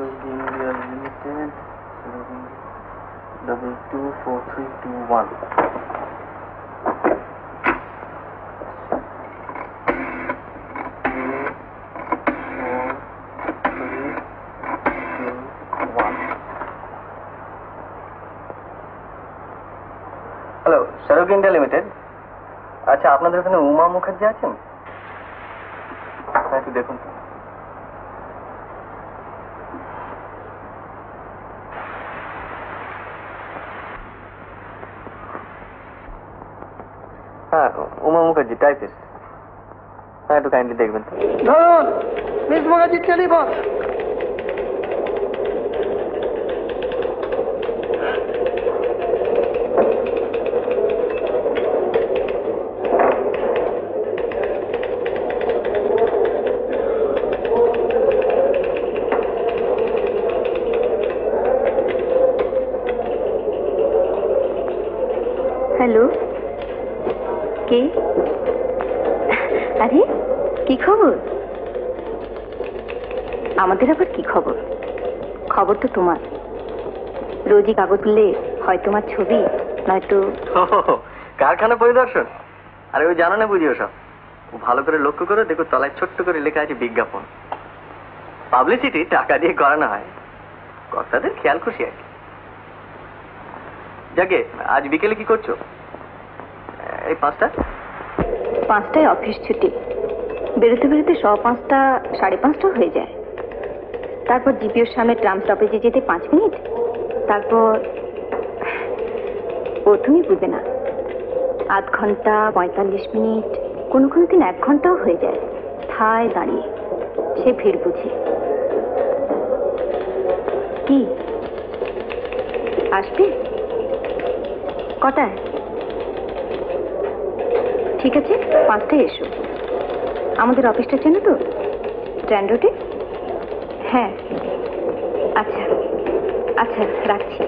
India Limited 224321. Hello, Shahrukh India limited. আচ্ছা, আপনাদের ওখানে উমা মুখার্জি আছেন? একটু দেখুন। হ্যাঁ, উমা মুখার্জি, টাইপিস্ট। হ্যাঁ, একটু কাইন্ডলি দেখবেন। ধরুন মিস মুখার্জির টেলিফোন। হ্যালো, কে? আরে কি খবর? আমাদের আবার কি খবর? খবর তো তোমার। রোজই কাগজ তুললে হয় তোমার ছবি, নয়তো কারখানা পরিদর্শন। আরে ওই জানো না, বুঝিও সব। ভালো করে লক্ষ্য করে দেখো, তলায় ছোট্ট করে লেখা আছে বিজ্ঞাপন। পাবলিসিটি টাকা দিয়ে করানো হয়, কর্তাদের খেয়াল খুশি আর কি। যাকে আজ বিকেলে কি করছো? এই 5টায় অফিস ছুটি। বেরোতে বেরোতে 5:15 5:30 হয়ে যায়। তারপর জিপিওর সামনে ট্রাম স্টপেজে যেতে 5 মিনিট। তারপর প্রথমেই বুঝবে না, আধ ঘন্টা 45 মিনিট, কোনো কোনো দিন 1 ঘন্টাও হয়ে যায় ঠায় দাঁড়িয়ে। সে ভিড় বুঝে। কি আসবে? কটায়? ঠিক আছে, 5টায় এসো। আমাদের অফিসটা চেনো তো, স্ট্যান্ড রোডে? হ্যাঁ, আচ্ছা আচ্ছা, রাখছি।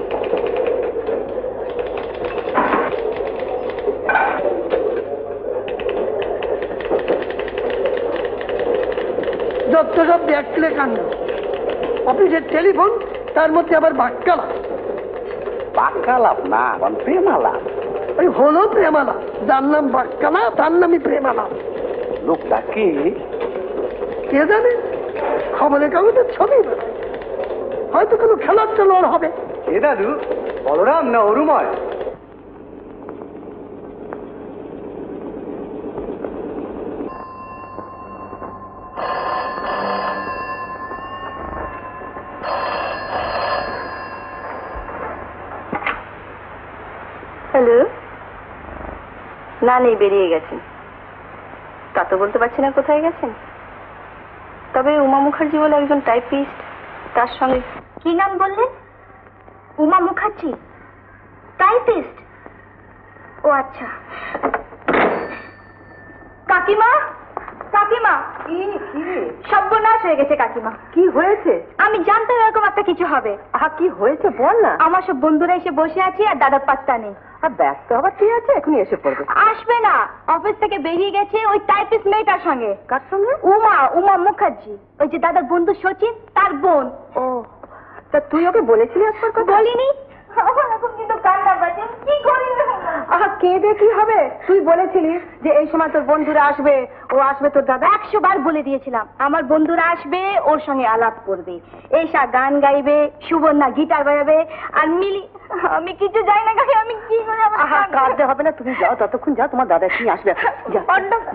যত সব দেখলে কাণ্ড। অফিসের টেলিফোন, তার মধ্যে আবার বাক্যালাপ। বাক্যালাপ না, প্রেমালাপ। ওই হলো প্রেমালাপ। যার নাম বাক্যালাপ তার নামই প্রেমালাপ। লোকটা কি? কে জানে, খবরের কাগজের ছবি না, হয়তো কোনো খেলার চলোয়ার হবে। এ দাদু, বলরাম না অরুময়? হ্যালো, না নেই, বেরিয়ে গেছেন। তা তো বলতে পারছি না কোথায় গেছেন। তবে উমা মুখার্জি বলে একজন টাইপিস্ট, তার সঙ্গে। কি নাম বললেন? উমা মুখার্জি, টাইপিস্ট? ও আচ্ছা। কাকিমা, কাকিমা, সর্বনাশ হয়ে গেছে কাকিমা। কি হয়েছে? আমি জানতাম এরকম একটা কিছু হবে। কি হয়েছে বল না। আমার সব বন্ধুরা এসে বসে আছে আর দাদার পাত্তা নেই। আর ব্যস্ত আবার কি আছে, এখনই এসে পড়বে। আসবে না, অফিস থেকে বেরিয়ে গেছে ওই টাইপিস্ট মেয়েটার সঙ্গে। কার সঙ্গে? উমা মুখার্জি, ওই যে দাদার বন্ধু সচিন, তার বোন। ও, তা তুই ওকে বলেছিলি একবার কথা? বলিনি। এখন কিন্তু কান্না পাচ্ছে, কি করি? কেঁদে কি হবে? তুই বলেছিলিস যে এই সময় তোর বন্ধুরা আসবে, ও আসবে তোর দাদা। 100 বার বলে দিয়েছিলাম আমার বন্ধুরা আসবে, ওর সঙ্গে আলাপ করবে, এইসা গান গাইবে, সুবর্ণা গিটার বাজাবে, আর মিলি। আমি কিছু জানি না কাকে, আমি কি করে? কাঁদতে হবে না, তুমি যাও, ততক্ষণ যাও, তোমার দাদা কি আসবে। যা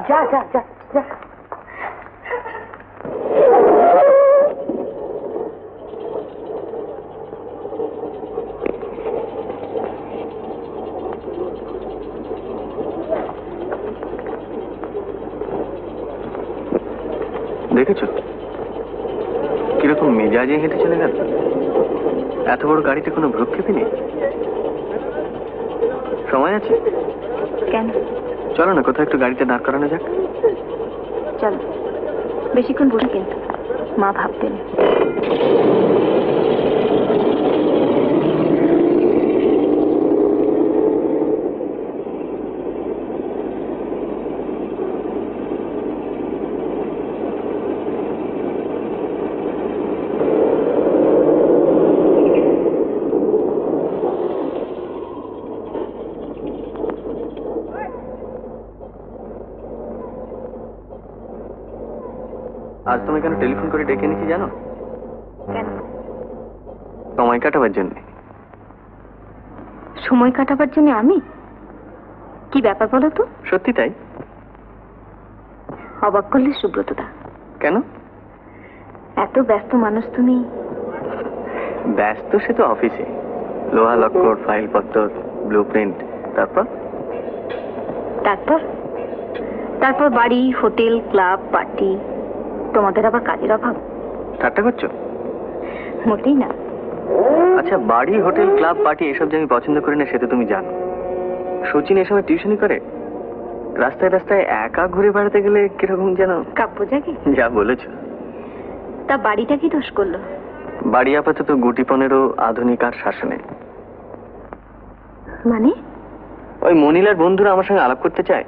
যা যা যা যা। দেখেছো কিরকম মেজাজে হেঁটে চলে গেল? এত বড় গাড়িতে কোনো ভ্রুক্ষেপই নেই। সময় আছে? কেন? চলো না, কোথাও একটু গাড়িতে দাঁড় করানো যাক। চলো, বেশিক্ষণ বসে কিন্তু মা ভাবতেন। আজ তুমি কেন টেলিফোন করে ডেকে নিয়েছি জানো? কেন? সময় কাটাবার জন্য। সময় কাটাবার জন্য আমি? কি ব্যাপার বলো তো? সত্যি তাই? অবাক করলে সুব্রতদা। কেন? এত ব্যস্ত মানুষ তুমি। ব্যস্ত সে তো অফিসে, লোহা লক্কর, ফাইল পত্র, ব্লু প্রিন্ট। তারপর তারপর তারপর বাড়ি, হোটেল, ক্লাব, পার্টি। তোমাদের আবার কাজের অভাব? ঠাট্টা করছো? মোটেই না। আচ্ছা, বাড়ি, হোটেল, ক্লাব, পার্টি এসব যে আমি পছন্দ করি না সে তো তুমি জানো। সচিন এসময় টিউশনই করে। রাস্তায় রাস্তায় একা ঘুরে বেড়াতে গেলে কিরকম যেন কাব্য জাগে। যা বলেছো। তা বাড়িটা কি দোষ করলো? বাড়ি আপাতত গুটিপনেরও আধুনিক আর শাসনে। মানে? ওই মনিলার বন্ধুরা আমার সঙ্গে আলাপ করতে চায়,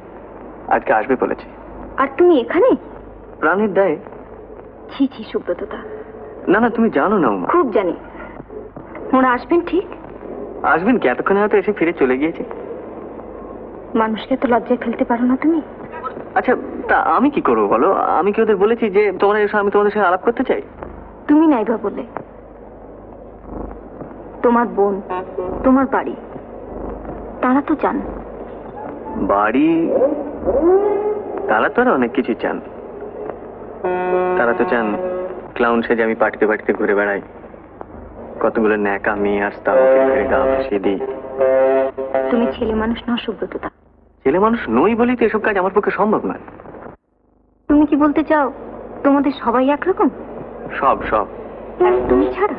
আজকে আসবে বলেছে। আর তুমি এখানে? প্রাণের দায়ে। ছি ছি সুব্রতদা। না না, তুমি জানো না উমা। খুব জানি। ওরা আসবেন ঠিক? আসবেন কি, এতক্ষণে হয়তো এসে ফিরে চলে গিয়েছে। মানুষকে তো লজ্জায় ফেলতে পারো না তুমি। আচ্ছা, তা আমি কি করবো বলো? আমি কি ওদের বলেছি যে তোমরা এসে আমি তোমাদের সঙ্গে আলাপ করতে চাই? তুমি নাইবা বলে। তোমার বোন, তোমার বাড়ি, তারা তো চান। বাড়ি, তারা তো আর অনেক কিছু চান। তারা তো চান ক্লাউন সেজে আমি পার্টিতে পার্টিতে ঘুরে বেড়াই, কতগুলো ন্যাকা মেয়ে আর তাকে গা ভাসিয়ে দিই। তুমি ছেলে মানুষ না সুব্রতদা। ছেলে মানুষ নই বলেই তো এসব কাজ আমার পক্ষে সম্ভব নয়। তুমি কি বলতে চাও তোমাদের সবাই একরকম? সব সব তুমি ছাড়া?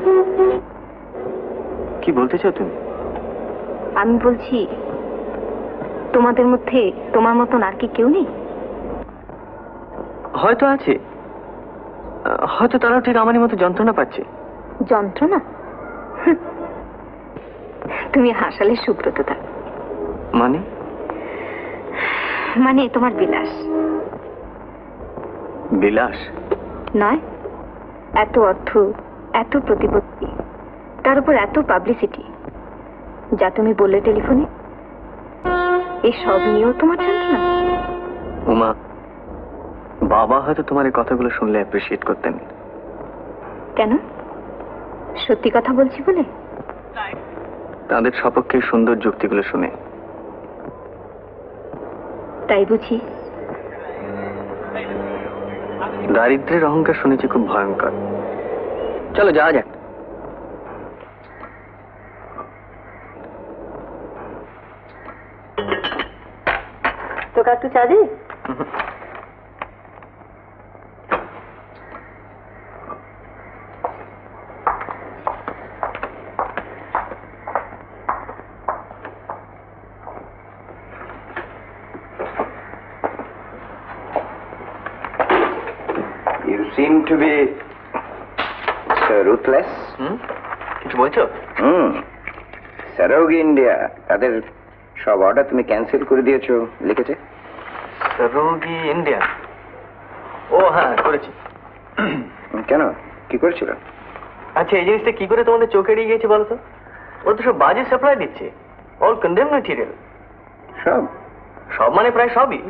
কি বলতে চাও তুমি? আমি বলছি তোমাদের মধ্যে তোমার মতন আর কি কেউ নেই? হয়তো আছে, হয়তো তারাও ঠিক আমারই মতো যন্ত্রণা পাচ্ছে। যন্ত্রণা? তুমি হাসালে সুব্রতদা। মানে? মানে তোমার বিলাস। বিলাস নয়, এত অর্থ, এত প্রতিপত্তি, তার উপর এত পাবলিসিটি, যা তুমি বললে টেলিফোনে, এই সব নিয়েও তোমার যন্ত্রণা? উমা, বাবা হয়তো তোমার এই কথাগুলো শুনলে অ্যাপ্রিসিয়েট করতেন। কেন? সত্যি কথা বলছি বলে? তাদের সপক্ষে সুন্দর যুক্তিগুলো শুনে। তাই বুঝি? দারিদ্র্যের অহংকার শুনেছি খুব ভয়ঙ্কর। চলো যাওয়া যাক। তো কাকু চা দি? You seem to be so ruthless. কিছু বলছো? সারোগি ইন্ডিয়া তাদের সব অর্ডার তুমি ক্যান্সেল করে দিয়েছো লিখেছে। সারোগি ইন্ডিয়া? ও হ্যাঁ, করেছি। কেন, কি করেছিল? আচ্ছা, এই জিনিসটা কি করে তোমাদের চোখে এড়িয়ে গিয়েছে বলো তো? ওরা তো সব বাজে সাপ্লাই দিচ্ছে, অল কন্ডেম ম্যাটেরিয়াল। সব? সব মানে প্রায় সবই।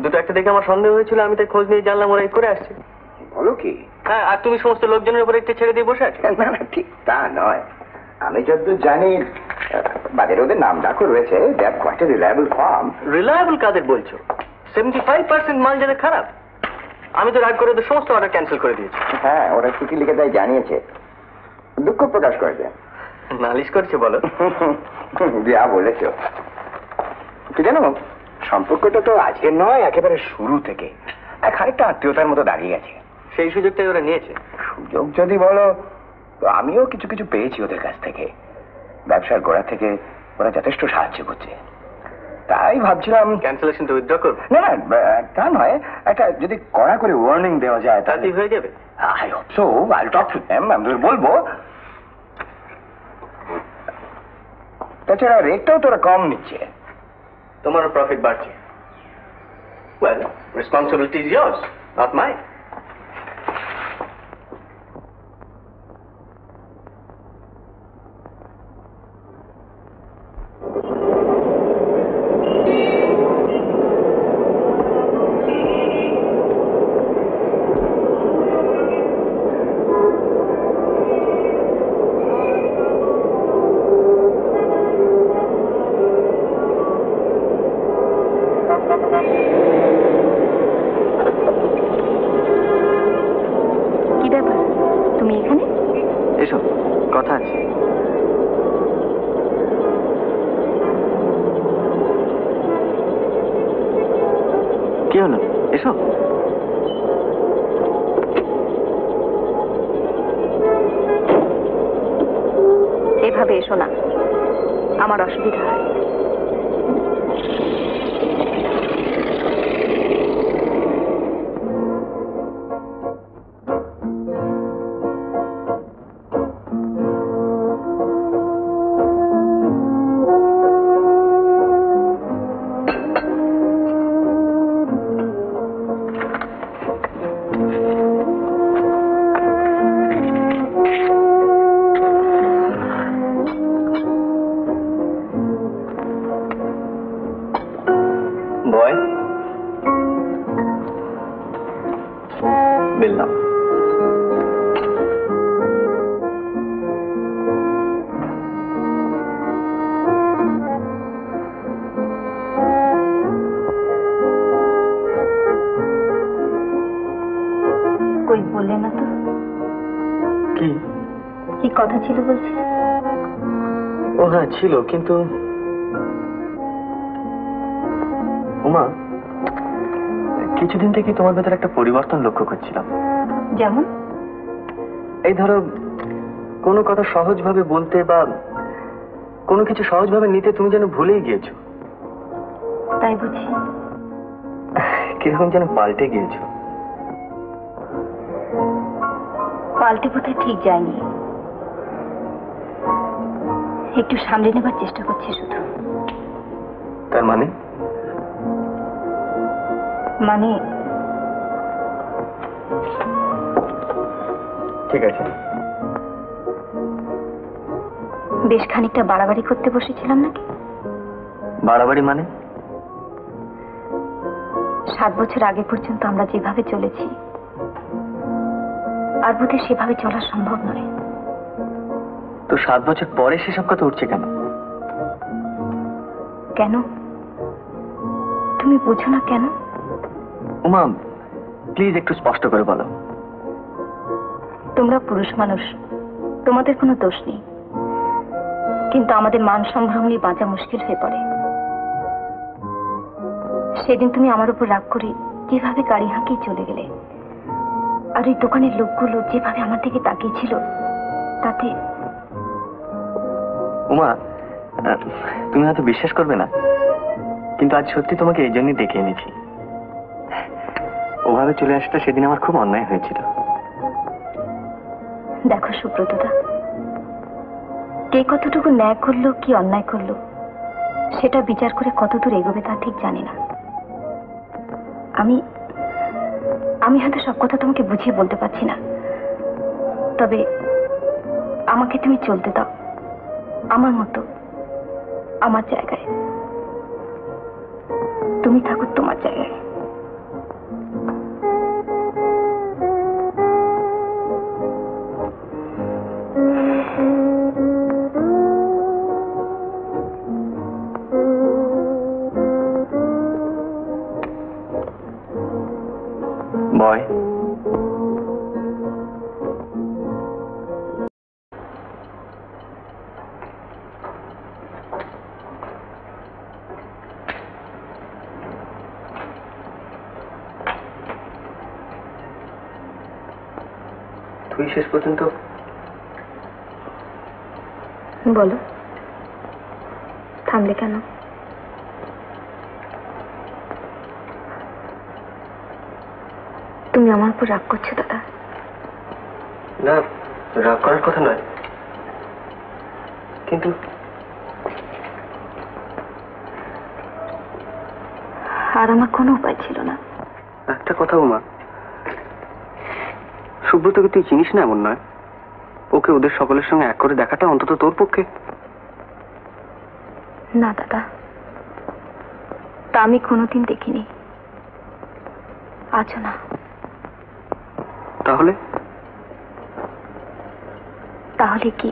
দুটো একটা দেখে আমার সন্দেহ হয়েছিল, আমি তাই খোঁজ নিয়ে জানলাম ওরা এই করে আসছে। বলো কি? হ্যাঁ, আর তুমি সমস্ত লোকজনের উপর একটা ছেড়ে দিয়ে বসে আছো। না না, ঠিক তা নয়। আমি যতদূর জানি বাজারে ওদের নাম ডাকও রয়েছে। They are quite a reliable firm. Reliable কাদের বলছো? 75% মাল যেন খারাপ। আমি তো রাগ করে ওদের সমস্ত অর্ডার ক্যান্সেল করে দিয়েছি। হ্যাঁ, ওরা চিঠি লিখে তাই জানিয়েছে, দুঃখ প্রকাশ করেছে। নালিশ করছে বলো? যা বলেছো। কি জানো, সম্পর্কটা তো আজকের নয়, একেবারে শুরু থেকে এক খানিকটা আত্মীয়তার মতো দাঁড়িয়ে গেছে। সেই সুযোগটাই ওরা নিয়েছে। সুযোগ যদি বলো, তো আমিও কিছু কিছু পেয়েছি ওদের কাছ থেকে। ব্যবসার গোড়া থেকে ওরা যথেষ্ট সাহায্য করছে। তাই ভাবছিলাম ক্যান্সেলেশনটা উইথড্র করব। না না, তা নয়, একটা যদি কড়া করে ওয়ার্নিং দেওয়া যায় তাতেই হয়ে যাবে। I hope so. আইল টক টু দেম, আমি বলবো। তাছাড়া রেটটাও তোরা কম নিচ্ছে। তোমারও প্রফিট বাড়ছে। Well, responsibility is years, not mine. কথা আছে। কি হলো? এসো। এভাবে এসো না, আমার অসুবিধা হয়। বললে না তো? কি কথা ছিল বলছি? ও হ্যাঁ ছিল, কিন্তু উমা, কিছুদিন থেকে তোমার ভেতরে একটা পরিবর্তন লক্ষ্য করছিলাম। যেমন? এই ধরো, কোনো কথা সহজভাবে বলতে বা কোনো কিছু সহজভাবে নিতে তুমি যেন ভুলেই গিয়েছো। তাই বুঝি? কিরকম যেন পাল্টে গিয়েছো। পাল্টে কোথায় ঠিক যায়নি, একটু সামলে নেবার চেষ্টা করছি শুধু। তার মানে? মানে ঠিক আছে, বেশ খানিকটা বাড়াবাড়ি করতে বসেছিলাম নাকি? বাড়াবাড়ি মানে? 7 বছর আগে পর্যন্ত আমরা যেভাবে চলেছি আর বোধহয় সেভাবে চলা সম্ভব নয়। তো 7 বছর পরে সেসব কথা উঠছে কেন? কেন? তুমি বুঝো না কেন? উমা, প্লিজ একটু স্পষ্ট করে বলো। তোমরা পুরুষ মানুষ, তোমাদের কোনো দোষ নেই, কিন্তু আমাদের মান সম্ভ্রম নিয়ে বাঁচা মুশকিল হয়ে পড়ে। সেদিন তুমি আমার উপর রাগ করে যেভাবে গাড়ি হাঁকিয়ে চলে গেলে, আর ওই দোকানের লোকগুলো যেভাবে আমার দিকে তাকিয়েছিল, তাতে। উমা, তুমি হয়তো বিশ্বাস করবে না, কিন্তু আজ সত্যি তোমাকে এই জন্যই ডেকে এনেছি। ওভাবে চলে আসাটা সেদিন আমার খুব অন্যায় হয়েছিল। দেখো সুব্রতদা, কে কতটুকু ন্যায় করলো কি অন্যায় করলো সেটা বিচার করে কতদূর এগোবে তা ঠিক জানি না। আমি হয়তো সব কথা তোমাকে বুঝিয়ে বলতে পারছি না, তবে আমাকে তুমি চলতে দাও আমার মতো, আমার জায়গায়। তুমি থাকো তোমার জায়গায়। বয়, তুই শেষ পর্যন্ত বলো, থামলে কেন? তুমি আমার উপর রাগ করছো দাদা? না, রাগ করার কথা নয়, কিন্তু আর আমার কোনো উপায় ছিল না। একটা কথা উমা, সুব্রতকে তুই চিনিস না এমন নয়। ওকে ওদের সকলের সঙ্গে এক করে দেখাটা অন্তত তোর পক্ষে। না দাদা, তা আমি কোনোদিন দেখিনি, আজও না। তাহলে? তাহলে কি?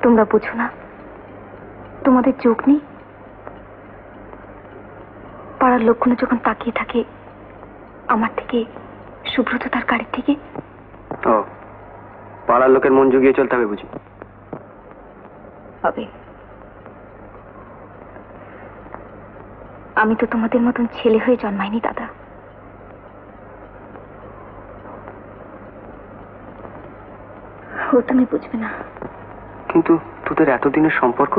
তোমরা বুঝো না? তোমাদের চোখ নেই? পাড়ার লোকগুলো যখন তাকিয়ে থাকে আমার থেকে, সুব্রত তার গাড়ির থেকে, ও, পাড়ার লোকের মন জুগিয়ে চলতে হবে বুঝি? হবে। আমি তো তোমাদের মতন ছেলে হয়ে জন্মাইনি দাদা। ও তুমি বুঝবে না। কিন্তু তোদের এতদিনের সম্পর্ক,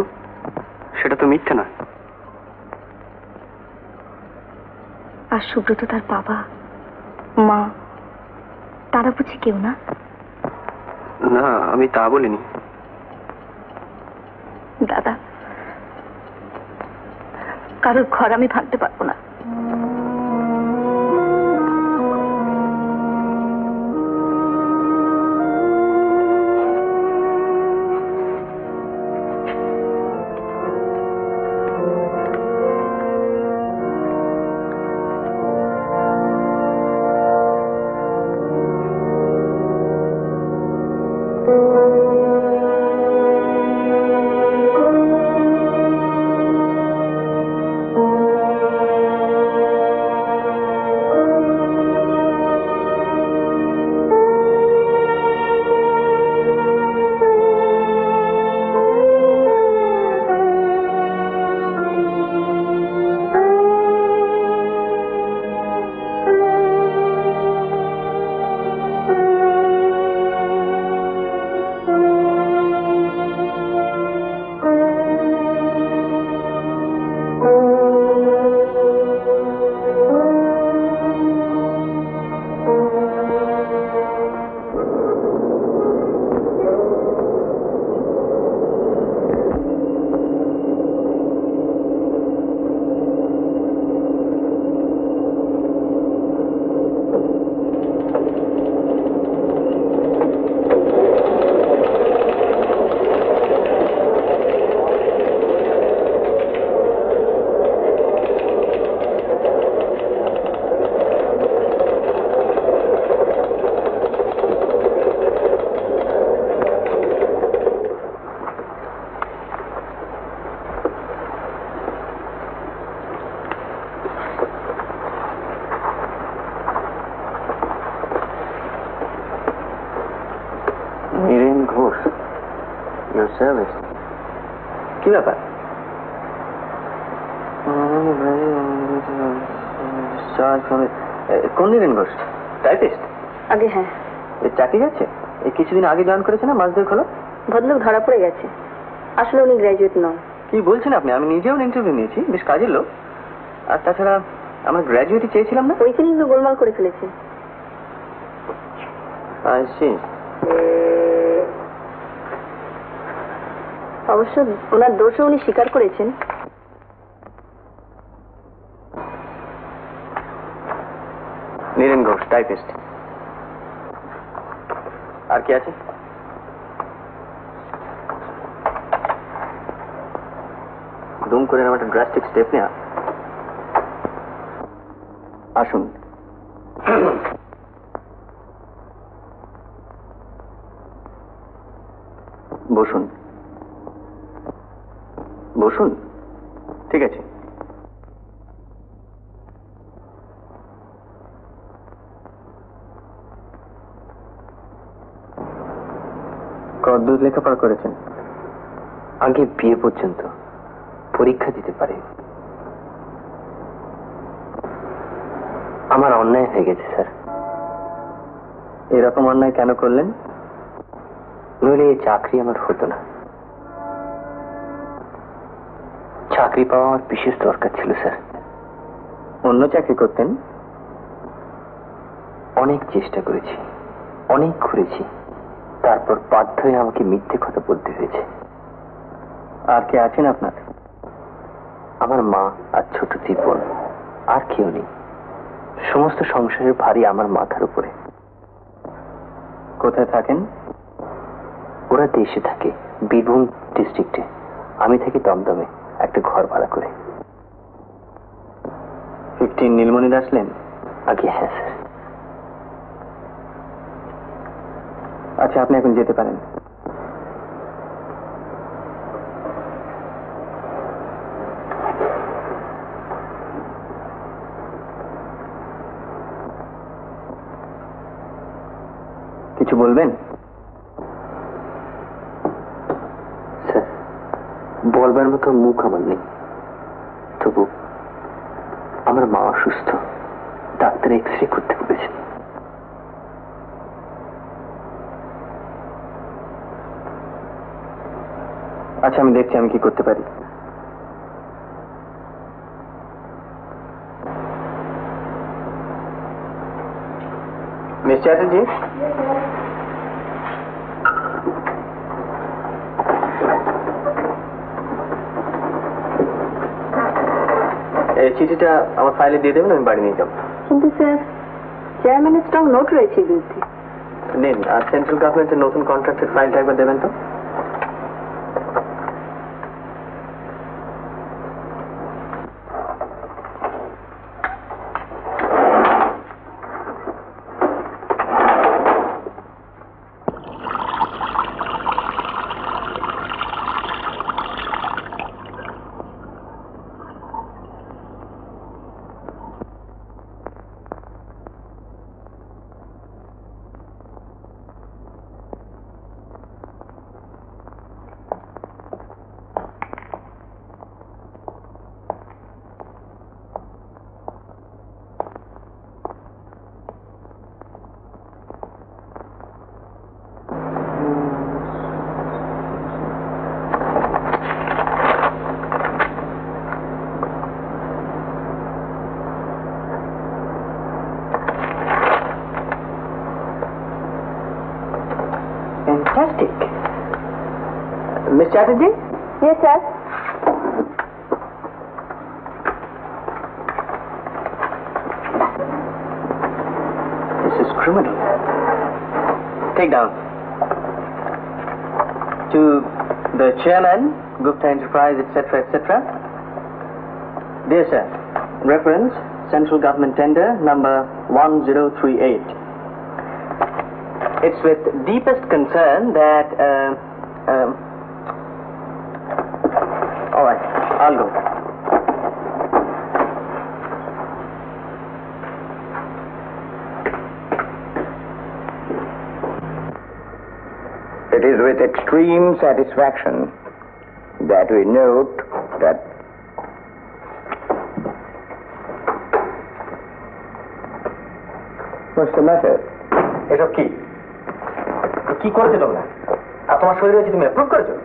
সেটা তো মিথ্যে না। আর সুব্রত তার বাবা মা তারা বুঝি কেউ না? না, আমি তা বলিনি। দাদা, কারোর ঘর আমি ভাঙতে পারবো না। কি ব্যাপার? কোন নীরেন ঘোষ? টাইপিস্ট? আগে হ্যাঁ। চাকরি যাচ্ছে? এই কিছুদিন আগে জয়েন করেছে না? মাস দুয়েক হলো। ভদ্রলোক ধরা পড়ে গেছে। আসলে উনি গ্র্যাজুয়েট নন। কি বলছেন আপনি? আমি নিজেও ইন্টারভিউ নিয়েছি, বেশ কাজের লোক। আর তাছাড়া আমার গ্র্যাজুয়েটই চেয়েছিলাম না। ওইখানেই তো গোলমাল করে ফেলেছে। অবশ্য ওনার দোষও উনি স্বীকার করেছেন। নীরেন ঘোষ, টাইপিস্ট। আর কি আছে? দুম করে আমার একটা ড্রাস্টিক স্টেপ নেওয়া। আসুন। বসুন বসুন। ঠিক আছে। কতদূর লেখাপড়া করেছেন? আগে বিয়ে পর্যন্ত, পরীক্ষা দিতে পারে। আমার অন্যায় হয়ে গেছে স্যার। এরকম অন্যায় কেন করলেন? নইলে এই চাকরি আমার হতো না। চাকরি পাওয়া আমার বিশেষ দরকার ছিল স্যার। অন্য চাকরি করতেন? অনেক চেষ্টা করেছি, অনেক ঘুরেছি, তারপর বাধ্য হয়ে আমাকে মিথ্যে কথা বলতে হয়েছে। আর কে আছেন আপনার? আমার মা আর ছোট বোন, আর কেউ নেই। সমস্ত সংসারের ভারী আমার মাথার উপরে। কোথায় থাকেন? ওরা দেশে থাকে, বীরভূম ডিস্ট্রিক্টে। আমি থাকি দমদমে, একটা ঘর ভাড়া করে। 15 নীলমণি দাস লেন? আগে হ্যাঁ স্যার। আচ্ছা, আপনি এখন যেতে পারেন। কিছু বলবেন? স্যার, বলবার মতো মুখ আমার নেই, তবু আমার মা অসুস্থ, ডাক্তার এক্স-রে করতে বলেছেন। আচ্ছা, আমি দেখছি আমি কি করতে পারি। মিস চ্যাটার্জি, এই চিঠিটা আমার ফাইলে দিয়ে দেবেন, আমি বাড়ি নিয়ে যাবো। কিন্তু স্যার, চেয়ারম্যানের স্ট্রং নোট রয়েছে বিরুদ্ধে। নিন, আর সেন্ট্রাল গভর্নমেন্টের নতুন কন্ট্রাক্টের ফাইলটা একবার দেবেন তো। Fantastic. Miss Chatterjee? Yes, sir. This is criminal. Take down. To the chairman, Gupta Enterprise, etc., etc. Dear sir, reference Central Government Tender number 1038. It's with deepest concern that, all right, I'll go. It is with extreme satisfaction that we note that what's the matter? এসব কি কি করেছো তোমরা? আর তোমার শরীরে কি তুমি approve করেছো?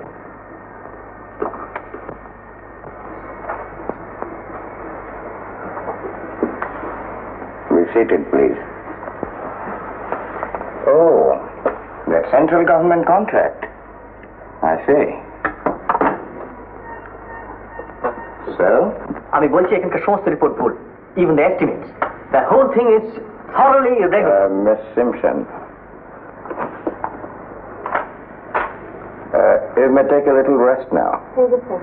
Be seated, please. Oh, that central government contract. I see. So? আমি বলছি এখানকার সমস্ত রিপোর্ট ভুল, even the estimates. The whole thing is thoroughly irregular. Miss Simpson, you may take a little rest now. Thank you, sir.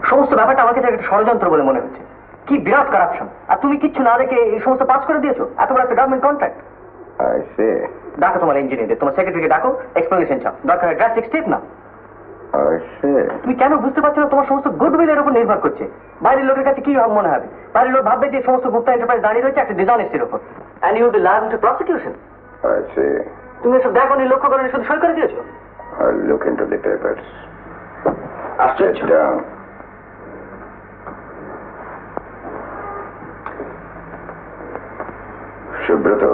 সমস্ত ব্যাপারটা আমাকে একটা ষড়যন্ত্র বলে মনে হচ্ছে। কি বিরাট কারাপশন, আর তুমি কিচ্ছু না দেখে এই সমস্ত পাস করে দিয়েছো। এত বড় একটা গভর্নমেন্ট কন্ট্রাক্ট। I see. ডাকো তোমার ইঞ্জিনিয়ারদের, তোমার সেক্রেটারিকে ডাকো, এক্সপ্লেনেশন চাও, দরকার ড্রাস্টিক স্টেপ না। I see. তুমি কেন বুঝতে পারছো না তোমার সমস্ত গুডউইলের উপর নির্ভর করছে? বাইরের লোকের কাছে কি মনে হবে? বাইরের লোক ভাববে যে সমস্ত গুপ্তা এন্টারপ্রাইজ দাঁড়িয়ে রয়েছে একটা ডিসঅনেস্টির উপর, and you will be liable to prosecution. I see. তুমি এসব দেখো নি, লক্ষ্য করে শুধু সই করে দিয়েছো। I'll look into the papers. আশ্চর্য। Sit down. সুব্রত,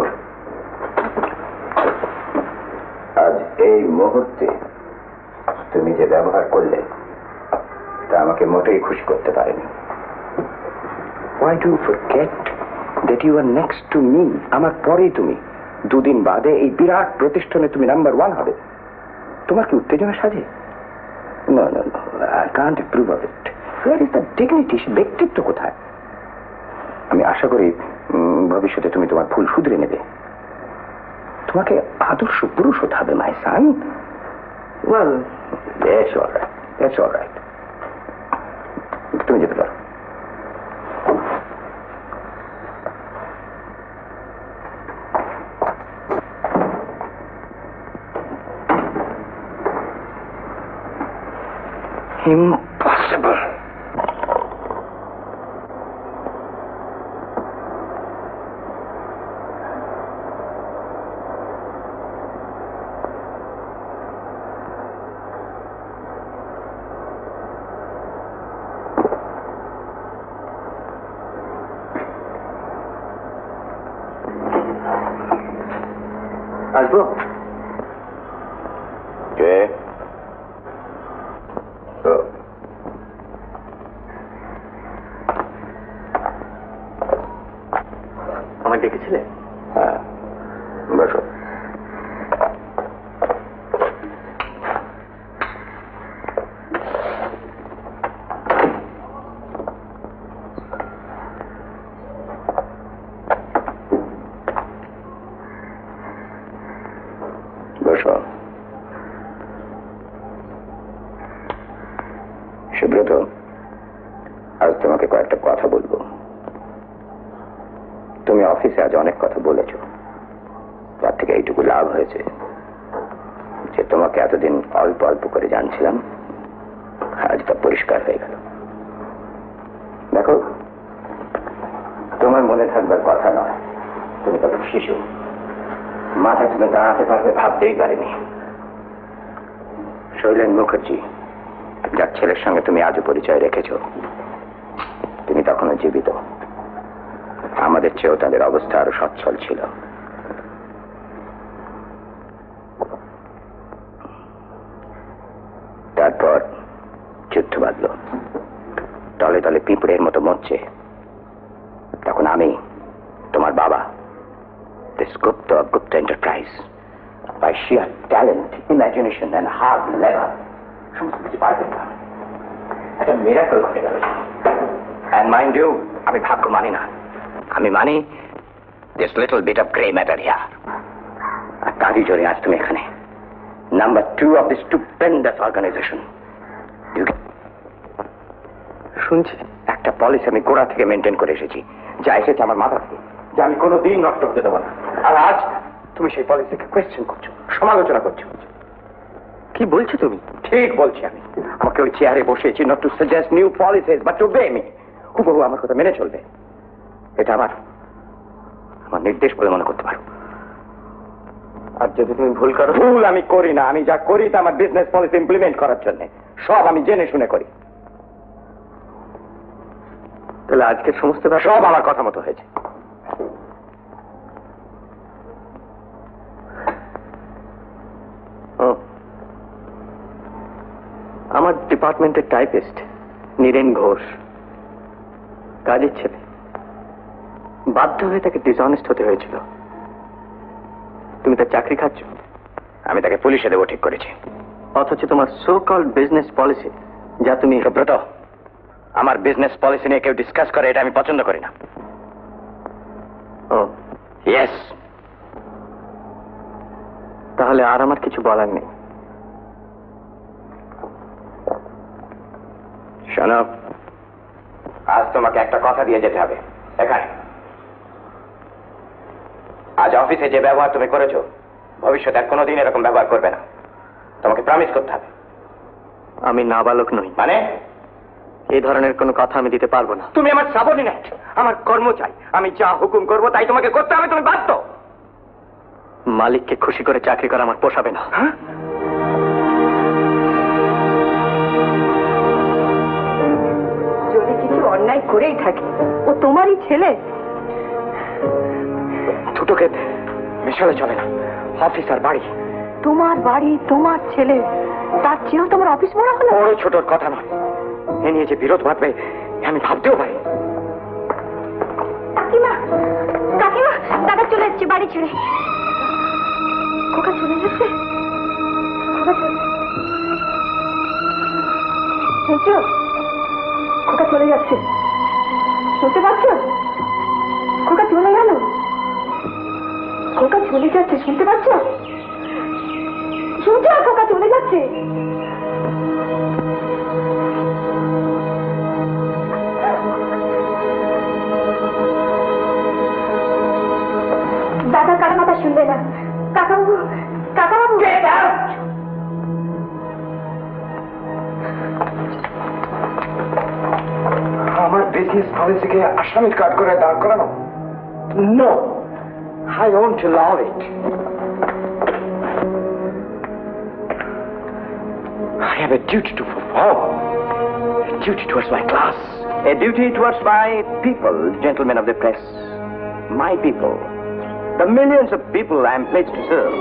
আজ এই মুহূর্তে তুমি যে ব্যবহার করলে তা আমাকে মোটেই খুশি করতে পারেনি। Why do you forget that you are next to me? আমার পরেই তুমি, দুদিন বাদে এই বিরাট প্রতিষ্ঠানে তুমি নাম্বার 1 হবে। তোমার কি উত্তেজনা সাজে? No, no, no. I can't approve of it. Where is the dignity? ব্যক্তিত্ব কোথায়? আমি আশা করি ভবিষ্যতে তুমি তোমার ভুল শুধরে নেবে। তোমাকে আদর্শ পুরুষ হতে হবে, মাই সান। Well, that's all right. That's all right. তুমি যেতে পারো। Impossible. আসবো? কে? আমাকে ডেকেছিলে? হ্যাঁ, বসো। বসো। সুব্রত, আজ তোমাকে কয়েকটা কথা বলবো। তুমি অফিসে আজ অনেক কথা বলেছ, তার থেকে এইটুকু লাভ হয়েছে যে তোমাকে এতদিন অল্প অল্প করে জানছিলাম, আজ তা পরিষ্কার হয়ে গেল। দেখো, তোমার মনে থাকবার কথা নয়, তুমি তখন শিশু, মাথায় তুমি দাঁড়াতে পারবে ভাবতেই পারিনি। শৈলেন মুখার্জি, যার ছেলের সঙ্গে তুমি আজও পরিচয় রেখেছ, তিনি তখনও জীবিত। আমাদের চেয়েও তাদের অবস্থা আরো সচ্ছল ছিল। তারপর যুদ্ধ বাঁধল, তলে তলে পিঁপড়ের মতো মরছে। তখন আমি, তোমার বাবা, this Gupta of Gupta Enterprise, by sheer talent, imagination and hard labor, সমস্ত কিছু পার পেতাম। একটা মিরাকল ঘটে গেল। And mind you, আমি ভাগ্য মানি না, আমি মানি this little bit of grey matter here. আর তারই জোরে আজ তুমি এখানে, number 2 of this stupendous organization. শুনছি একটা পলিসি আমি গোড়া থেকে মেনটেন করে এসেছি, যা এসেছে আমার মাথা থেকে, যা আমি কোনোদিন নষ্ট হতে দেবো না। আর আজ তুমি সেই পলিসিকে কোয়েশ্চেন করছো, সমালোচনা করছো। কি বলছো তুমি? ঠিক বলছি আমি। আমাকে ওই চেয়ারে বসিয়েছি not to suggest new policies but two ওবে me. হুবহু আমার কথা মেনে চলবে, এটা আমার নির্দেশ বলে মনে করতে পারো। আর যদি তুমি ভুল করো? ভুল আমি করি না, আমি যা করি তা আমার বিজনেস পলিসি ইমপ্লিমেন্ট করার জন্য, সব আমি জেনে শুনে করি। তাহলে আজকের সমস্ত সব আমার কথা মতো হয়েছে। আমার ডিপার্টমেন্টের টাইপিস্ট নীরেন ঘোষ, কাজের ছেলে, বাধ্য হয়ে তাকে ডিসঅনেস্ট হতে হয়েছিল। তুমি তার চাকরি খাচ্ছ, আমি তাকে পুলিশে দেবো ঠিক করেছি। অথচ তোমার সো কল্ড বিজনেস পলিসি, যা তুমি সুব্রত, আমার বিজনেস পলিসি নিয়ে কেউ ডিসকাস করে এটা আমি পছন্দ করি না। ও ইয়েস। তাহলে আর আমার কিছু বলার নেই। শোনো, আজ তোমাকে একটা কথা দিয়ে যেতে হবে। এখানে আজ অফিসে যে ব্যবহার তুমি করেছো, ভবিষ্যতে আর কোনোদিন এরকম ব্যবহার করবে না। তোমাকে প্রমিস করতে হবে। আমি নাবালক নই, মানে এই ধরনের কোনো কথা আমি দিতে পারবো না। তুমি আমার সাবঅর্ডিনেট, আমার কর্ম চাই। আমি যা হুকুম করবো তাই তোমাকে করতে হবে, তুমি বাধ্য। মালিককে খুশি করে চাকরি করা আমার পোষাবে না। যদি কিছু অন্যায় করেই থাকে, ও তোমারই ছেলে। দুটোকে মেশালে চলে না, অফিস আর বাড়ি। তোমার বাড়ি, তোমার ছেলে, তার চেয়েও তোমার অফিস মনে হলো। বড় ছোটর কথা নয়, এ নিয়ে যে বিরোধ বাঁধবে আমি ভাবতেও পারি। কাকিমা, কাকিমা, দাদা চলে যাচ্ছে বাড়ি ছেড়ে। খোকা চলে যাচ্ছে, খোকা চলে শুনছো? খোকা চলে যাচ্ছে, শুনতে পাচ্ছ? খোকা চলে গেল, খোকা চলে যাচ্ছে, শুনতে পাচ্ছ? শুনছো? খোকা চলে যাচ্ছে। দাদা কার কথা শুনবে না। কাকাবাবু, কাকাবাবু, আমার বিজনেস পলিসিকে আসামির কাট করে দাঁড় করানো? No, I won't allow it. I have a duty to perform, a duty towards my class, a duty towards my people, gentlemen of the press, my people, the millions of people I am pledged to serve.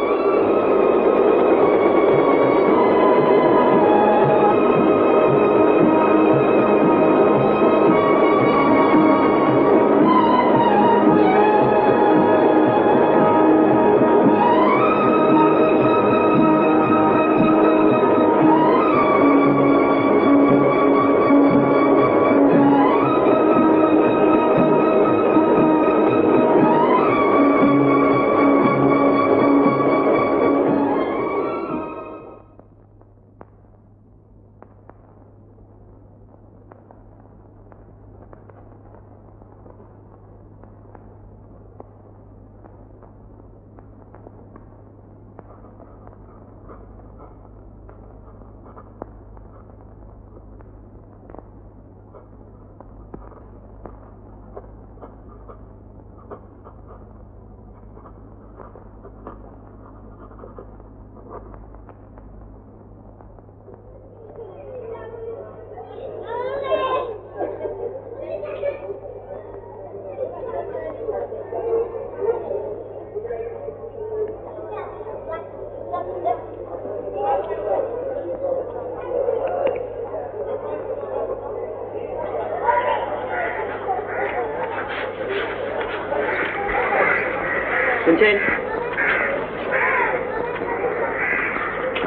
শুনছেন?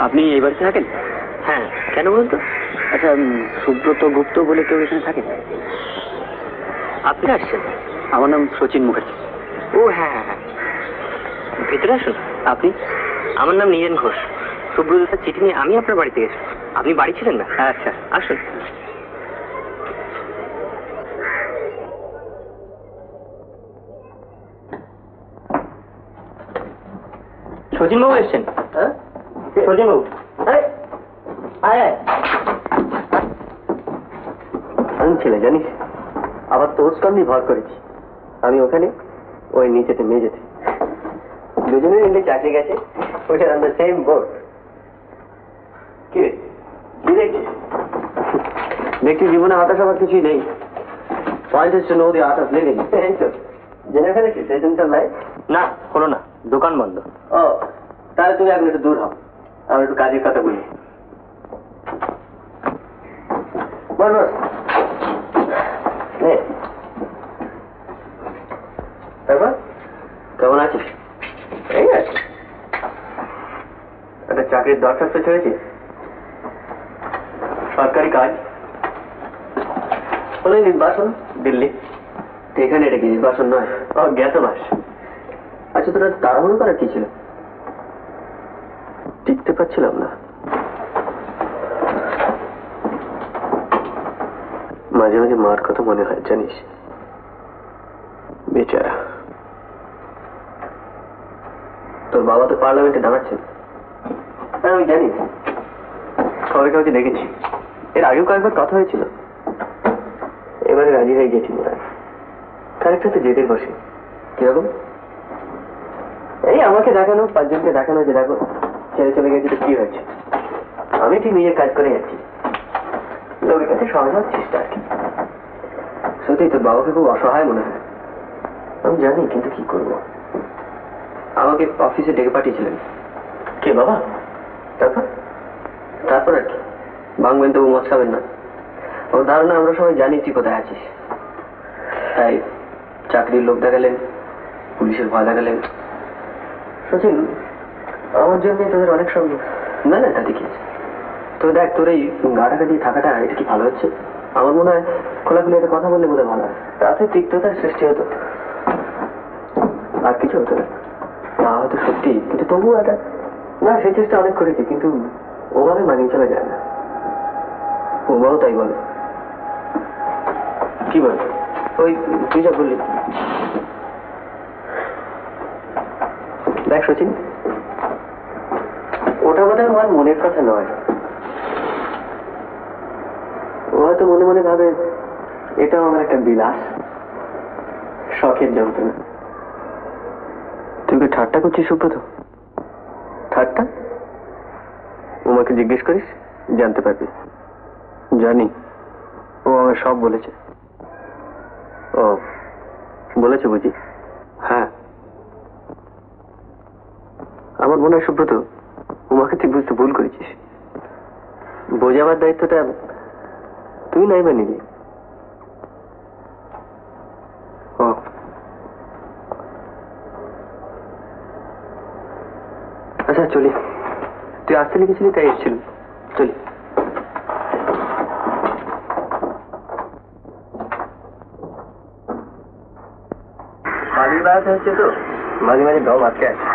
আপনি এই বাড়িতে থাকেন? হ্যাঁ, কেন বলুন তো? আচ্ছা, সুব্রত গুপ্ত বলে কেউ এখানে থাকেন? আপনি আসছেন? আমার নাম শচীন মুখার্জি। ও হ্যাঁ হ্যাঁ হ্যাঁ, ভেতরে আসুন। আপনি? আমার নাম নীরেন ঘোষ। সুব্রত স্যার চিঠি নিয়ে আমি আপনার বাড়িতে গেছি। আপনি বাড়ি ছিলেন না? আচ্ছা, আসুন। শচীনবাবু এসছেন? হ্যাঁ, শচীনবাবু। আমি ছেলে জানিস, আবার তোর স্কন্ধি ভর করেছি। আমি ওখানে, ওই নিচেতে মেঝেতে, দুজনে মিলে চাকরি গেছে। ওইটা অন দ্য সেম বোর্ড। কি রে, কি দেখছিস? দেখছি জীবনে হতাশ হওয়ার কিছুই নেই। Point is to know the art of living. জেনে ফেলেছিস এজেন্টার লাইফ? না, হলো না, দোকান বন্ধ। ও, তাহলে তুমি এখন একটু দূর হও, আমরা একটু কাজের কথা বলি। বল বল। তারপর কেমন আছিস? এই আছে, একটা চাকরির দরখাস্ত ছেড়েছি, সরকারি কাজ। বলে নির্বাচন দিল্লি। এখানে এটা কি নির্বাচন নয়, অজ্ঞাতবাস। আচ্ছা, তোরা তাড়াহুড়ো করার কি ছিল? টিকতে পারছিলাম না। মাঝে মাঝে মার কথা মনে হয় জানিস, বেচারা। তোর বাবা তো পার্লামেন্টে দাঁড়াচ্ছেন। হ্যাঁ, আমি জানি, সবাই কাউকে দেখেছি। এর আগেও কয়েকবার কথা হয়েছিল, এবারে রাজি হয়ে গেছি মনে হয়। কারেক্টটা তো যেতে বসে। কিরকম? এই আমাকে দেখানো, পাঁচজনকে দেখানো যে দেখো ছেড়ে চলে গেছি তো কি হয়েছে। আমি ঠিক নিজের কাজ করে যাচ্ছি, লোকের কাছে সহজ হওয়ার চেষ্টা আর কি। সত্যি তোর বাবাকে খুব অসহায় মনে হয়। আমি জানি, কিন্তু কি করবো। আমাকে অফিসে ডেকে পাঠিয়েছিলেন। কে বাবা? তারপর তারপর আর কি, ভাঙবেন তবু মদ খাবেন না। ওর ধারণা আমরা সবাই জানি তুই কোথায় আছিস, তাই চাকরির লোক দেখালেন, পুলিশের ভয় দেখালেন। সচিন, আমার জন্য তোদের অনেক সঙ্গে। না না, তাতে কি আছে। তো দেখ, তোর এই গা ঢাকা দিয়ে থাকাটা এটা কি ভালো হচ্ছে? আমার মনে হয় খোলাখুলি একটা কথা বললে বোধহয় ভালো হয়, তাতে তিক্ততার সৃষ্টি হতো, আর কিছু হতো না। তা হয়তো সত্যি, কিন্তু তবুও একটা না, সেই চেষ্টা অনেক করেছি, কিন্তু ওভাবে মানিয়ে চলা যায় না। ওবাও তাই বলে। কি বল? ওই তুই যা বললি। দেখ সচিন, ওটা বোধহয় আমার মনের কথা নয়। ও হয়তো মনে মনে ভাবে এটাও আমার একটা বিলাস, শখের যন্ত্রণা। তুই কি ঠাট্টা করছিস সুব্রত? ঠাট্টা? ওমাকে জিজ্ঞেস করিস, জানতে পারবি। জানি, ও আমায় সব বলেছে। ও বলেছে বুঝি? হ্যাঁ, আমার মনে হয় সুব্রত উমাকে তুই বুঝতে ভুল করেছিস। বোঝাবার দায়িত্বটা তুই নাই বা নিবি। ও আচ্ছা চলি, তুই আসতে লিখেছিলি তাই এসেছিল, চলি। বাড়ি বেড়াতে হচ্ছে তো, মাঝে মাঝে দম আটকে আছে,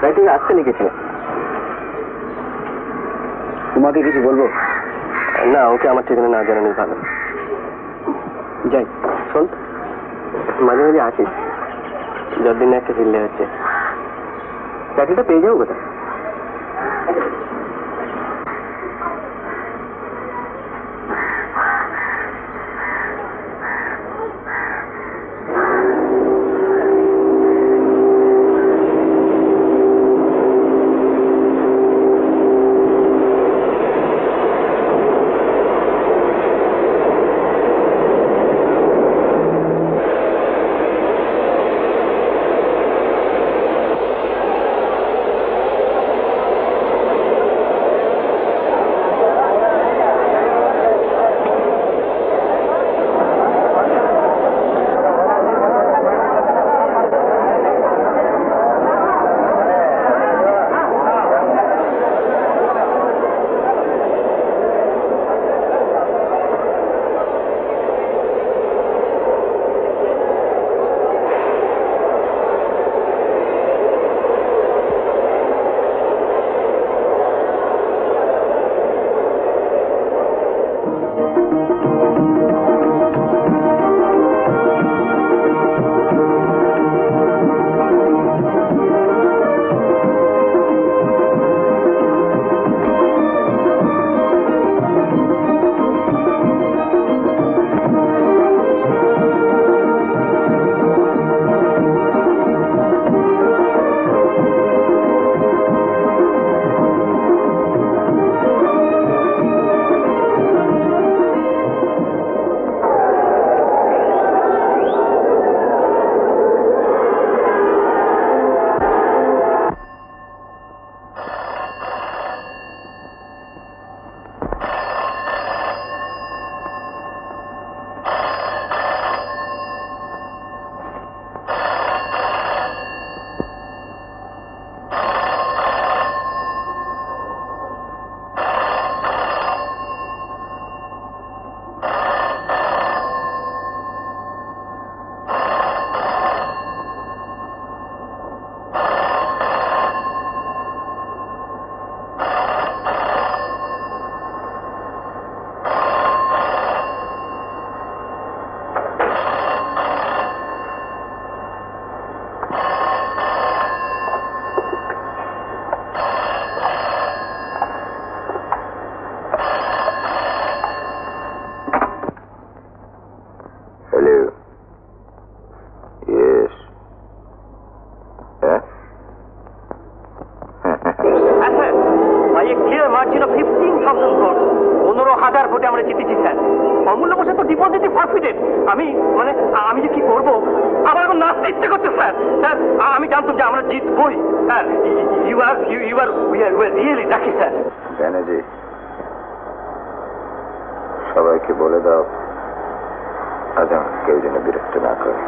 তাই তুই আসতে লিখেছিল। তোমাকে কিছু বলবো না? ওকে আমার ঠিকানা না জানানোই ভালো। যাই, শোন, মাঝে মাঝে আসিস, যতদিন একটা ফিরলে হচ্ছে। চাকরিটা পেয়ে যাবো কোথায়? সবাইকে বলে দাও আজ আমার কেউ যেন বিরক্ত না করে।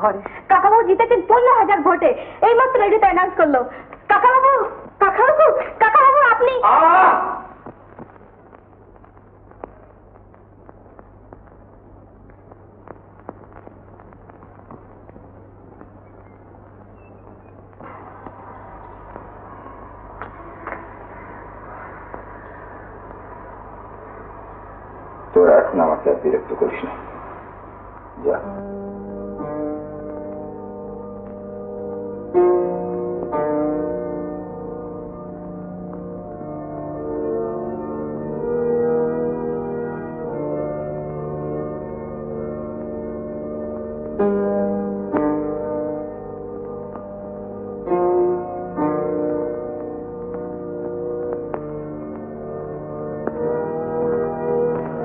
ঘরে। কাকাবাবু জিতেছেন 15,000 ভোটে, এই মাত্র রেডিওতে অ্যানাউন্স করলো। কাকাবাবু, কাকাবাবু, কাকাবাবু আপনি। তোরা এখন আমাকে আর বিরক্ত করিস না, যা।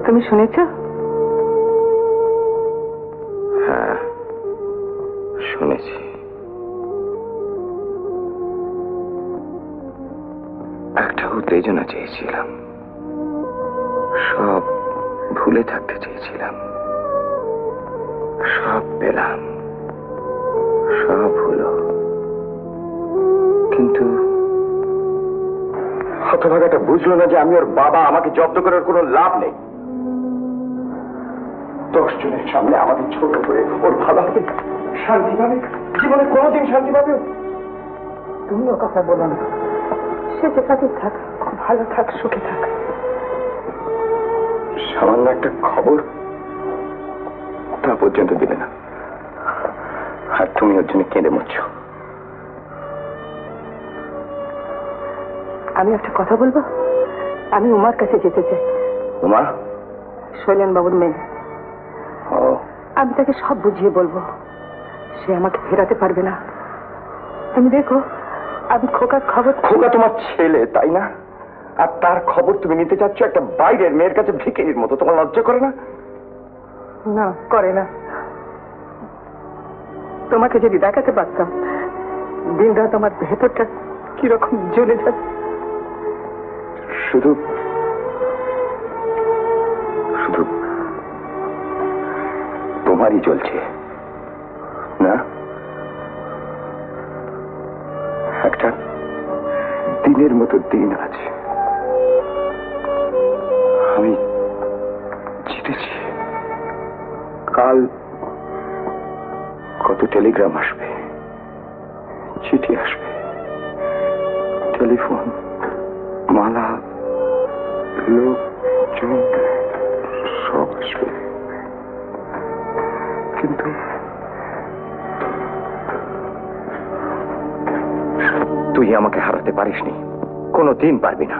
তুমি শুনেছ? হ্যাঁ, শুনেছি। একটা উত্তেজনা চেয়েছিলাম, সব ভুলে থাকতে চেয়েছিলাম, সব পেলাম, সব হলো, কিন্তু হতভাগাটা বুঝলো না যে আমি ওর বাবা, আমাকে জব্দ করার কোনো লাভ নেই। 10 জনের সামনে আমাকে ছোট করে ওর ভালো হবে, শান্তি পাবে, জীবনে কোনোদিন শান্তি পাবে। তুমিও কথা বলো না, সে যেখানে থাক, ভালো থাক, সুখে থাক। সামান্য একটা খবর তা পর্যন্ত দিলে না, আর তুমি ওর জন্য কেঁদে মরছো। আমি একটা কথা বলবো? আমি উমার কাছে যেতে চাই। উমা? শৈলেন বাবুর মেয়ে। ও, আমি তাকে সব বুঝিয়ে বলবো, সে আমাকে ফেরাতে পারবে না। তুমি দেখো, আমি খোকার খবর। খোকা তোমার ছেলে, তাই না? আর তার খবর তুমি নিতে চাচ্ছ একটা বাইরের মেয়ের কাছে ভিখিরির মতো। তোমার লজ্জা করে না? না, করে না। তোমাকে যদি দেখাতে পারতাম দিন রাত আমার ভেতরটা কিরকম জ্বলে যাচ্ছে। শুধু শুধু তোমারই চলছে না? একটা দিনের মতো দিন আছে, আমি জিতেছি। কাল কত টেলিগ্রাম আসবে, চিঠি আসবে, টেলিফোন, মালা, লোকজন সব আসবে, কিন্তু তুই আমাকে হারাতে পারিসনি, কোনোদিন পারবি না।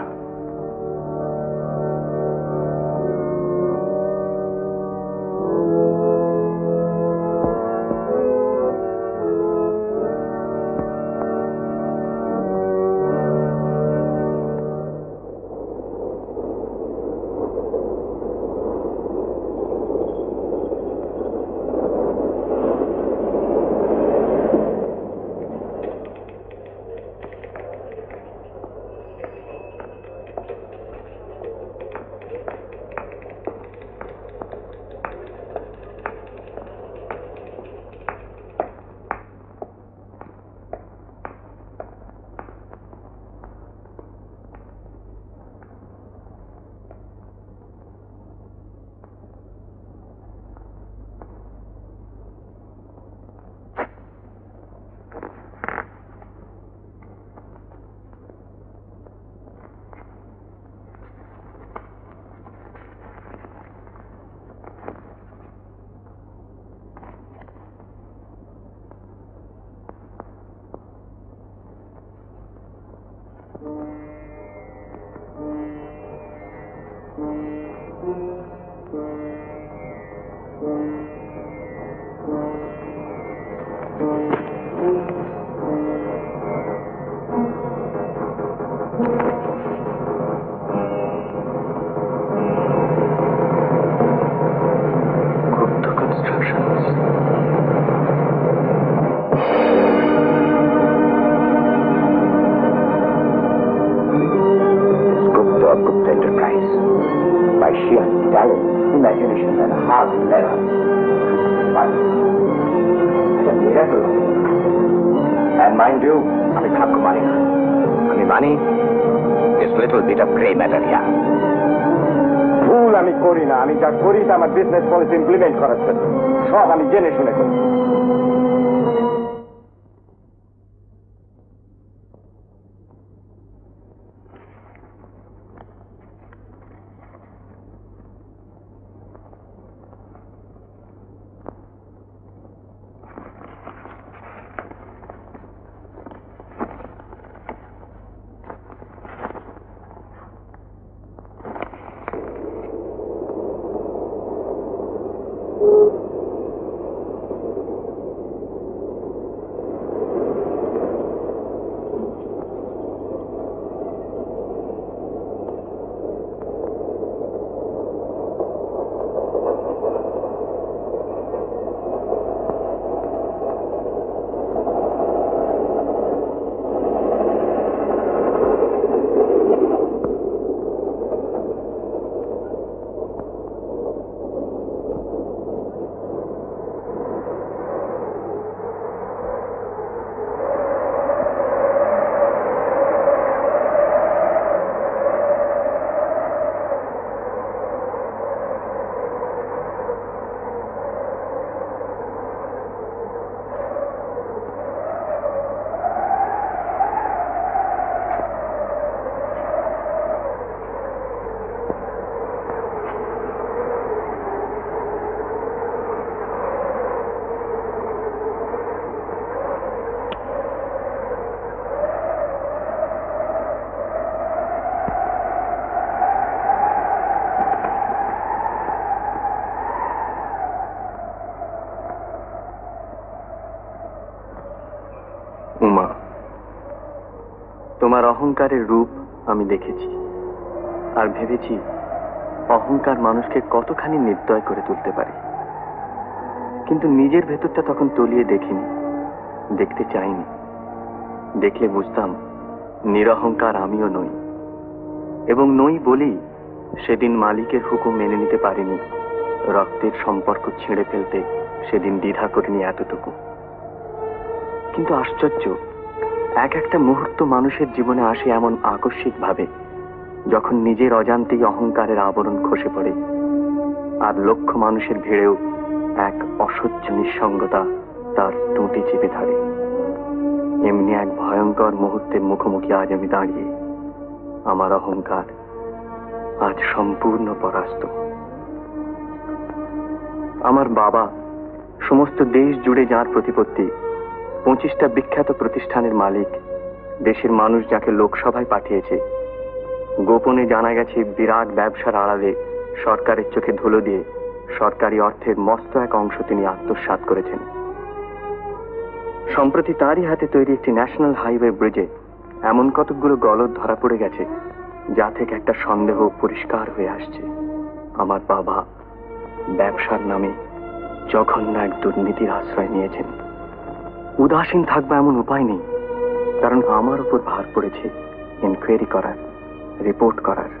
Imagination and hard letter. But careful. And mind you, আমি ঠাকুর মানি না। আমি মানি This little bit of gray matter here. ভুল আমি করি না। আমি যা করি তা আমার বিজনেস পলিসি ইমপ্লিমেন্ট করার জন্য। সব আমি জেনে শুনে করি। উমা, তোমার অহংকারের রূপ আমি দেখেছি আর ভেবেছি অহংকার মানুষকে কতখানি নির্দয় করে তুলতে পারে, কিন্তু নিজের ভেতরটা তখন তলিয়ে দেখিনি, দেখতে চাইনি। দেখলে বুঝতাম নিরহংকার আমিও নই, এবং নই বলেই সেদিন মালিকের হুকুম মেনে নিতে পারিনি। রক্তের সম্পর্ক ছিঁড়ে ফেলতে সেদিন দ্বিধা করিনি এতটুকু। কিন্তু আশ্চর্য, এক একটা মুহূর্ত মানুষের জীবনে আসে এমন আকস্মিক ভাবে, যখন নিজের অজান্তেই অহংকারের আবরণ খসে পড়ে, আর লক্ষ মানুষের ভিড়েও এক অসহ্য নিঃসঙ্গতা তার টুঁটি চেপে ধরে। এমনি এক ভয়ঙ্কর মুহূর্তের মুখোমুখি আজ আমি দাঁড়িয়ে। আমার অহংকার আজ সম্পূর্ণ পরাস্ত। আমার বাবা সমস্ত দেশ জুড়ে যার প্রতিপত্তি, 25টা বিখ্যাত প্রতিষ্ঠানের মালিক, দেশের মানুষ যাকে লোকসভায় পাঠিয়েছে, গোপনে জানা গেছে বিরাট ব্যবসার আড়ালে সরকারের চোখে ধুলো দিয়ে সরকারি অর্থের মস্ত এক অংশ তিনি আত্মসাৎ করেছেন। সম্প্রতি তারই হাতে তৈরি একটি ন্যাশনাল হাইওয়ে ব্রিজে এমন কতকগুলো গলদ ধরা পড়ে গেছে, যা থেকে একটা সন্দেহ পরিষ্কার হয়ে আসছে। আমার বাবা ব্যবসার নামে জঘন্য এক দুর্নীতির আশ্রয় নিয়েছেন। উদাসীন থাকবে এমন উপায় নেই, কারণ আমার উপর ভার পড়েছে ইনকোয়ারি করার, রিপোর্ট করার।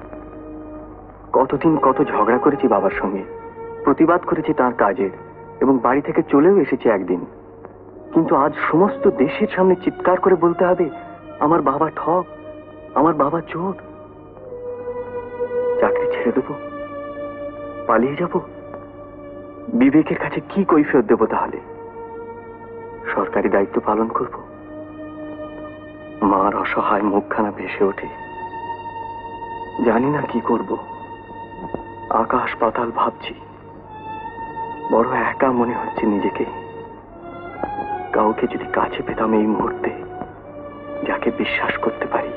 কতদিন কত ঝগড়া করেছি বাবার সঙ্গে, প্রতিবাদ করেছি তার কাজের, এবং বাড়ি থেকে চলেও এসেছি একদিন। কিন্তু আজ সমস্ত দেশের সামনে চিৎকার করে বলতে হবে আমার বাবা ঠক, আমার বাবা চোর। চাকরি ছেড়ে দেবো, পালিয়ে যাব, বিবেকের কাছে কি কৈফিয়ত দেব? তাহলে সরকারি দায়িত্ব পালন করব? মার অসহায় মুখখানা ভেসে ওঠে। জানি না কি করব, আকাশ পাতাল ভাবছি। বড় একা মনে হচ্ছে নিজেকে। কাউকে যদি কাছে পেতাম এই মুহূর্তে, যাকে বিশ্বাস করতে পারি,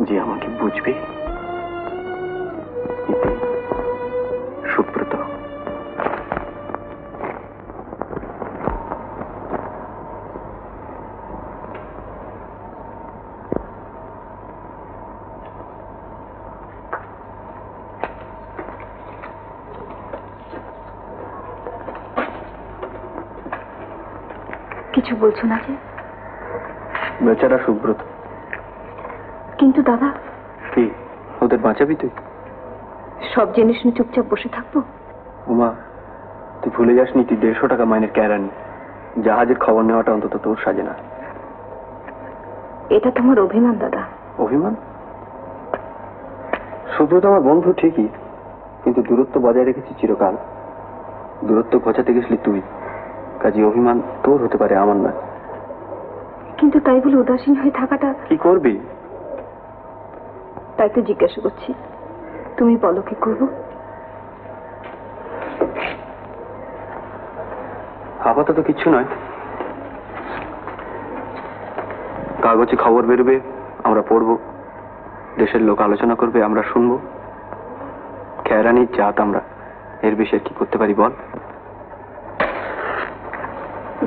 যে আমাকে বুঝবে। সুব্রত। কিছু বলছো না যে? বেচারা সুব্রত। কিন্তু দাদা, কি ওদের বাঁচাবি তুই? সব জেনে শুনে চুপচাপ বসে থাকবো? উমা, তুই ভুলে যাসনি তুই 150 টাকা মাইনের ক্যারানি। জাহাজের খবর নেওয়াটা অন্তত তোর সাজে না। এটা তোমার অভিমান দাদা। অভিমান? সুব্রত আমার বন্ধু ঠিকই, কিন্তু দূরত্ব বজায় রেখেছি চিরকাল। দূরত্ব ঘোচাতে গেছিলি তুই, কাজে অভিমান তোর হতে পারে, আমার না। কিন্তু তাই বলে উদাসীন হয়ে থাকাটা কি করবি? তাই তো জিজ্ঞাসা করছি, তুমি বলো কি করবো? আপাতত কিচ্ছু নয়, কাগজে খবর বেরোবে, আমরা পড়বো, দেশের লোক আলোচনা করবে, আমরা শুনবো। কেরানির জাত আমরা, এর বিষয়ে কি করতে পারি বল?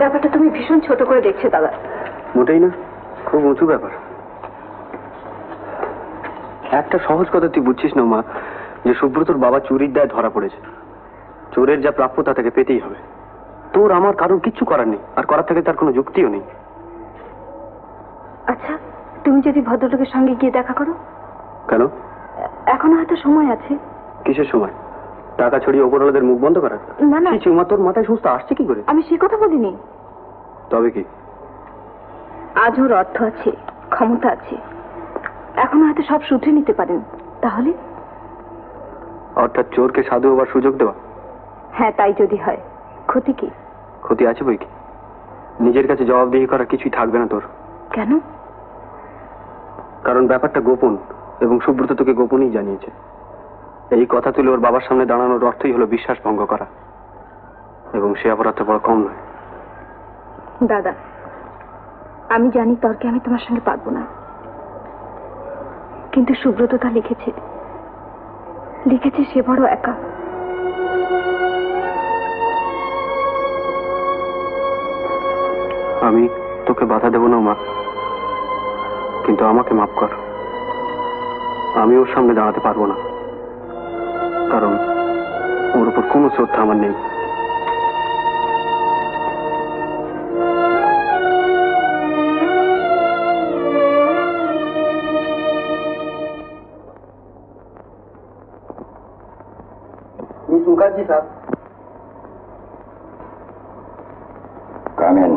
ব্যাপারটা তুমি ভীষণ ছোট করে দেখছো দাদা। মোটেই না, খুব উঁচু ব্যাপার। একটা সহজ কথা তুই বুঝছিস না মা, যে সুব্রতর বাবা চুরির দায়ে ধরা পড়েছে। চোরের যা প্রাপ্য তা তাকে পেতেই হবে। তোর আমার কারণ কিচ্ছু করার নেই, আর করার থেকে তার কোনো যুক্তিও নেই। আচ্ছা, তুমি যদি ভদ্রলোকের সঙ্গে গিয়ে দেখা করো? কেন? এখনো হয়তো সময় আছে। কিসের সময়? টাকা ছড়িয়ে ওপরওয়ালাদের মুখ বন্ধ করার? না না, মা, তোর মাথায় সুস্থ আসছে কি করে? আমি সে কথা বলিনি। তবে কি? আজ ওর অর্থ আছে, ক্ষমতা আছে, এখনো হয়তো সব শুধরে নিতে পারেন। তাহলে? অর্থাৎ চোরকে সাধু হবার সুযোগ দেওয়া? হ্যাঁ, তাই যদি হয়, ক্ষতি কি? ক্ষতি আছে বই কি, নিজের কাছে জবাবদিহি করার কিছুই থাকবে না তোর। কেন? কারণ ব্যাপারটা গোপন, এবং সুব্রত তোকে গোপনই জানিয়েছে। এই কথা তুলে ওর বাবার সামনে দাঁড়ানোর অর্থই হলো বিশ্বাস ভঙ্গ করা, এবং সে অপরাধটা বড় কম নয়। দাদা, আমি জানি তর্কে আমি তোমার সঙ্গে পারবো না, কিন্তু সুব্রত তা লিখেছে, সে বড় একা। আমি তোকে বাধা দেব না মা, কিন্তু আমাকে মাফ কর। আমি ওর সামনে দাঁড়াতে পারবো না, কারণ ওর উপর কোনো শ্রদ্ধা আমার নেই। Mukherjee sir. Come in.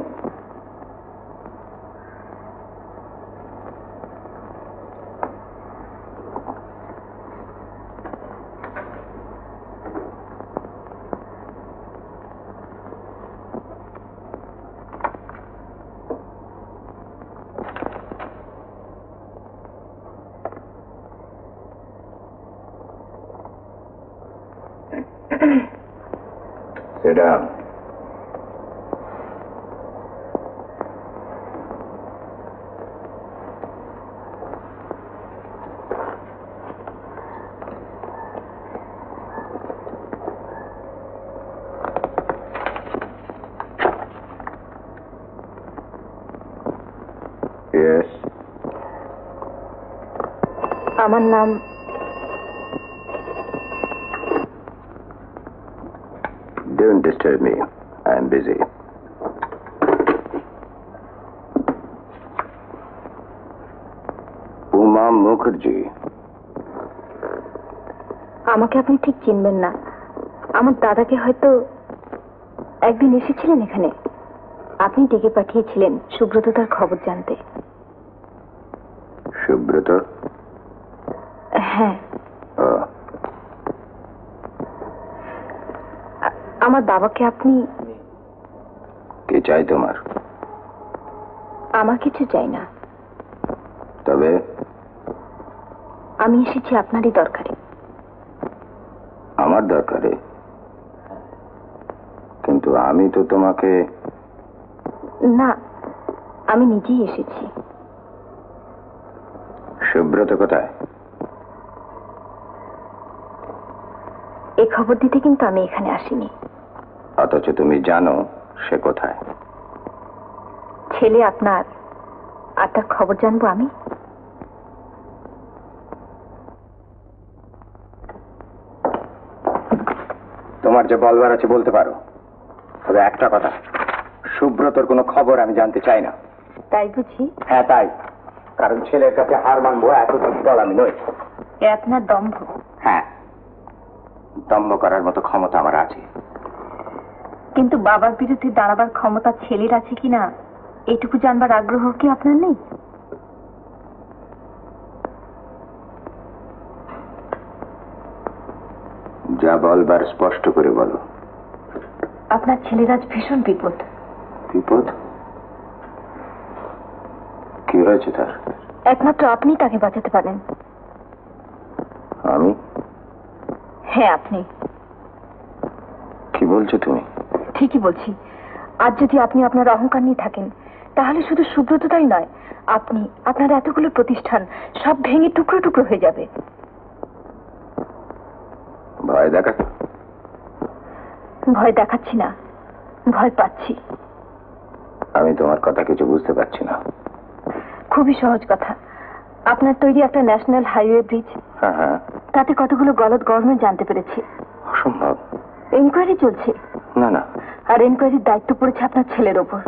Sit down. Yes. আমার নাম Don't disturb me. I'm busy. Uma Mukherjee. আমাকে আপনি ঠিক চিনবেন না। আমার দাদাকে হয়তো একদিন এসেছিলেন এখানে, আপনি ডেকে পাঠিয়েছিলেন সুব্রত তার খবর জানতে। সুব্রত? হ্যাঁ। আমার বাবাকে আপনি? কি চাই তোমার? আমার কিছু চাই না, তবে আমি এসেছি আপনারই দরকারে। আমার দরকারে? কিন্তু আমি তো তোমাকে... না, আমি নিজেই এসেছি। সুব্রত কোথায়? এই খবর দিতে কিন্তু আমি এখানে আসিনি। অথচ তুমি জানো সে কোথায়। ছেলে আপনার, আর তার খবর জানবো আমি? তোমার যে বলবার আছে বলতে পারো, তবে একটা কথা, সুব্রতর কোনো খবর আমি জানতে চাই না। তাই বুঝি? হ্যাঁ তাই, কারণ ছেলের কাছে হার মানবো এত দুর্বল আমি নই। এ আপনার দম্ভ। হ্যাঁ, দম্ভ করার মতো ক্ষমতা আমার আছে। কিন্তু বাবার বিরুদ্ধে দাঁড়াবার ক্ষমতা ছেলের আছে কিনা এইটুকু জানবার আগ্রহ কি আপনার নেই? যা বলবার স্পষ্ট করে বলো। আপনার ছেলের আজ ভীষণ বিপদ। বিপদ? কি হয়েছে তার? একমাত্র আপনি তাকে বাঁচাতে পারেন। আমি? হ্যাঁ, আপনি। কি বলছো তুমি? ঠিকই বলছি। আজ যদি আপনি আপনার অহংকার নিয়ে থাকেন তাহলে শুধু সুব্রততাই নয়, আপনি, আপনার এতগুলো প্রতিষ্ঠান সব ভেঙে টুকরো টুকরো হয়ে যাবে। ভয় দেখাচ্ছ? ভয় দেখাচ্ছি না, ভয় পাচ্ছি। আমি তোমার কথা কিছু বুঝতে পারছি না। খুবই সহজ কথা। আপনার তৈরি একটা ন্যাশনাল হাইওয়ে ব্রিজ, হ্যাঁ হ্যাঁ, তাতে কতগুলো গলদ গভর্নমেন্ট জানতে পেরেছে। অসম্ভব। এনকোয়ারি চলছে। না না। আর এনকোয়ারির দায়িত্ব পড়েছে আপনার ছেলের ওপর।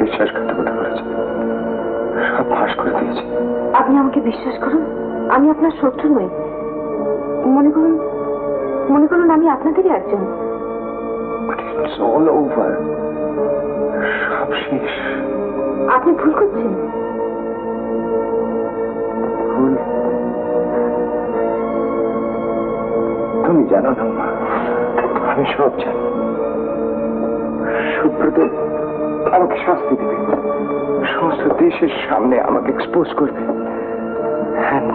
বিশ্বাসঘাতকতা করেছে, সব ফাঁস করে দিয়েছে। আপনি আমাকে বিশ্বাস করুন, আমি আপনার শত্রু নই। মনে করুন আমি আপনাদেরই একজন। সব শেষ। আপনি ভুল করছেন। ভুল? তুমি জানো না মা, আমি সব জানি। সুব্রত আমাকে শাস্তি দেবে, সমস্ত দেশের সামনে আমাকে এক্সপোজ করবে, and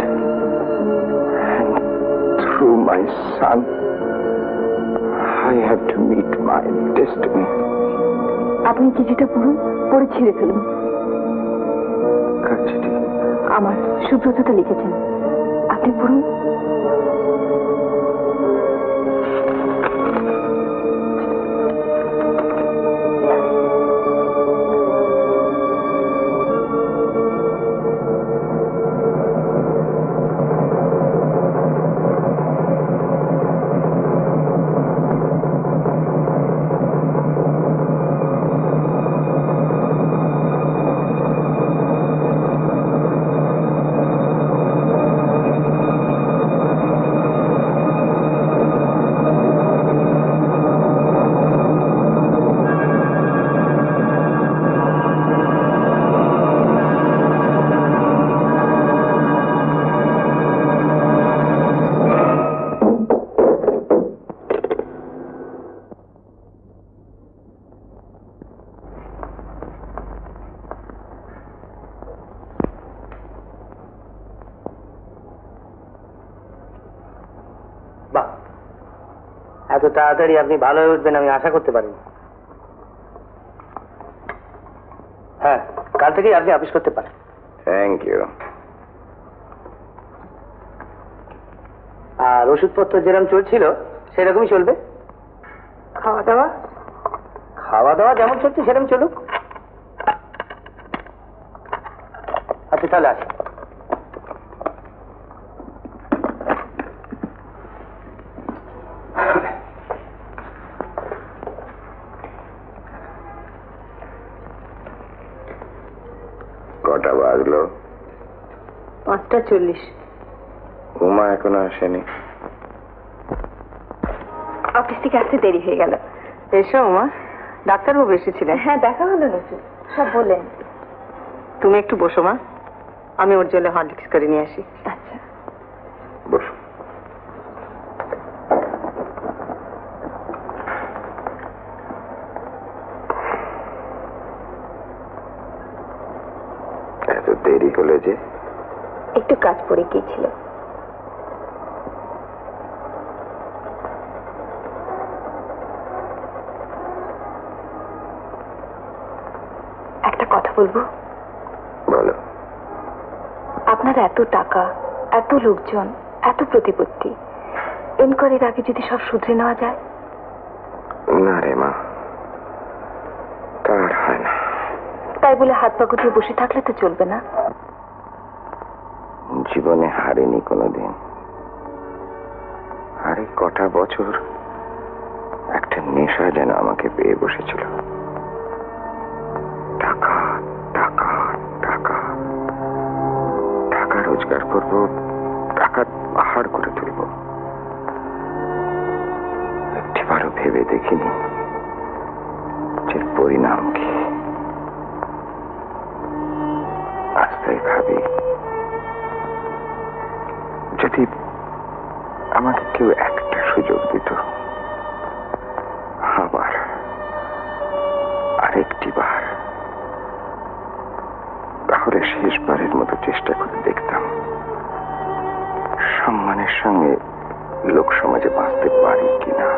through my son I have to meet my destiny. আপনি চিঠিটা পড়ুন, পড়ে ছিঁড়ে ফেলুন। কার চিঠি? আমার, সুব্রততা লিখেছেন, আপনি পড়ুন। এত তাড়াতাড়ি আপনি ভালো হয়ে উঠবেন আমি আশা করতে পারিনি। হ্যাঁ, কাল থেকেই আপনি অফিস করতে পারেন। Thank you. আর ওষুধপত্র যেরকম চলছিল সেরকমই চলবে। খাওয়া দাওয়া? খাওয়া দাওয়া যেমন চলছে সেরকম চলুক। আচ্ছা তাহলে আসি। কটা বাজলো? 5:40। উমা এখনো আসেনি? অফিস থেকে আসতে দেরি হয়ে গেল। এসো উমা, ডাক্তারবাবু এসেছিলেন। হ্যাঁ, দেখা হলো নাকি? সব বললেন। তুমি একটু বসো মা, আমি ওর জন্য হরলিক্স করে নিয়ে আসি। আচ্ছা। বসো। এত দেরি হলো যে? একটু কাজ পড়ে গিয়েছিল। একটা কথা বলবো? বলো। আপনার এত টাকা, এত লোকজন, এত প্রতিপত্তি, এনকোয়ারির আগে যদি সব শুধরে নেওয়া যায়? না রে মা, তার হয় না। তাই বলে হাত পা গুটিয়ে বসে থাকলে তো চলবে না। জীবনে হারিনি কোনোদিন, আরে কটা বছর একটা নেশা যেন আমাকে পেয়ে বসেছিল। টাকা টাকা টাকা টাকা রোজগার করব, টাকার পাহাড় করে তুলব। একটিবারও ভেবে দেখিনি যে পরিণাম কি। আস্তায় ভাবি যদি আমাকে কেউ একটা সুযোগ দিত, আবার আরেকটি বার, তাহলে শেষবারের মতো চেষ্টা করে দেখতাম সম্মানের সঙ্গে লোক সমাজে বাঁচতে পারি কিনা।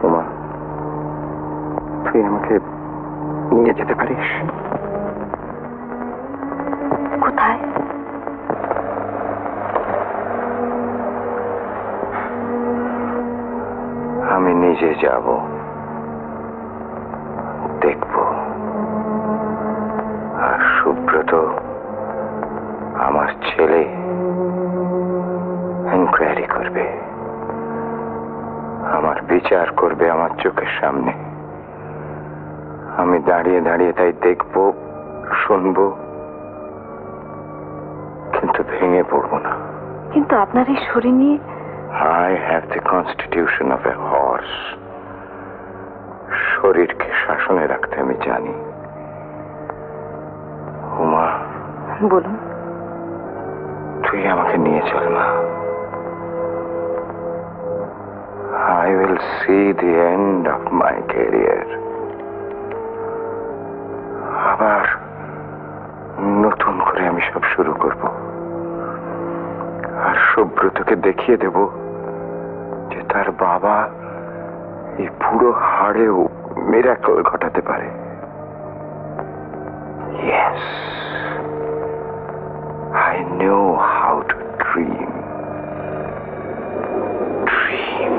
উমা, তুই আমাকে নিয়ে যেতে পারিস? কোথায়? আমি নিজে যাব, দেখব। আর সুব্রত আমার ছেলে এনকোয়ারি করবে, আমার বিচার করবে আমার চোখের সামনে। আমি দাঁড়িয়ে দাঁড়িয়ে তাই দেখব, শুনব, কিন্তু ভেঙে পড়ব না। কিন্তু আপনার এই শরীর নিয়ে। I have the constitution of a horse. শরীরকে শাসনে রাখতে আমি জানি। উমা, বলুন। তুই আমাকে নিয়ে চল না। I will see the end of my career. আবার নতুন করে আমি সব শুরু করব। আর সুব্রতকে দেখিয়ে দেব যে তার বাবা এই পুরো হাড়েও মিরাকল ঘটাতে পারে। Yes, I know how to dream. Dream.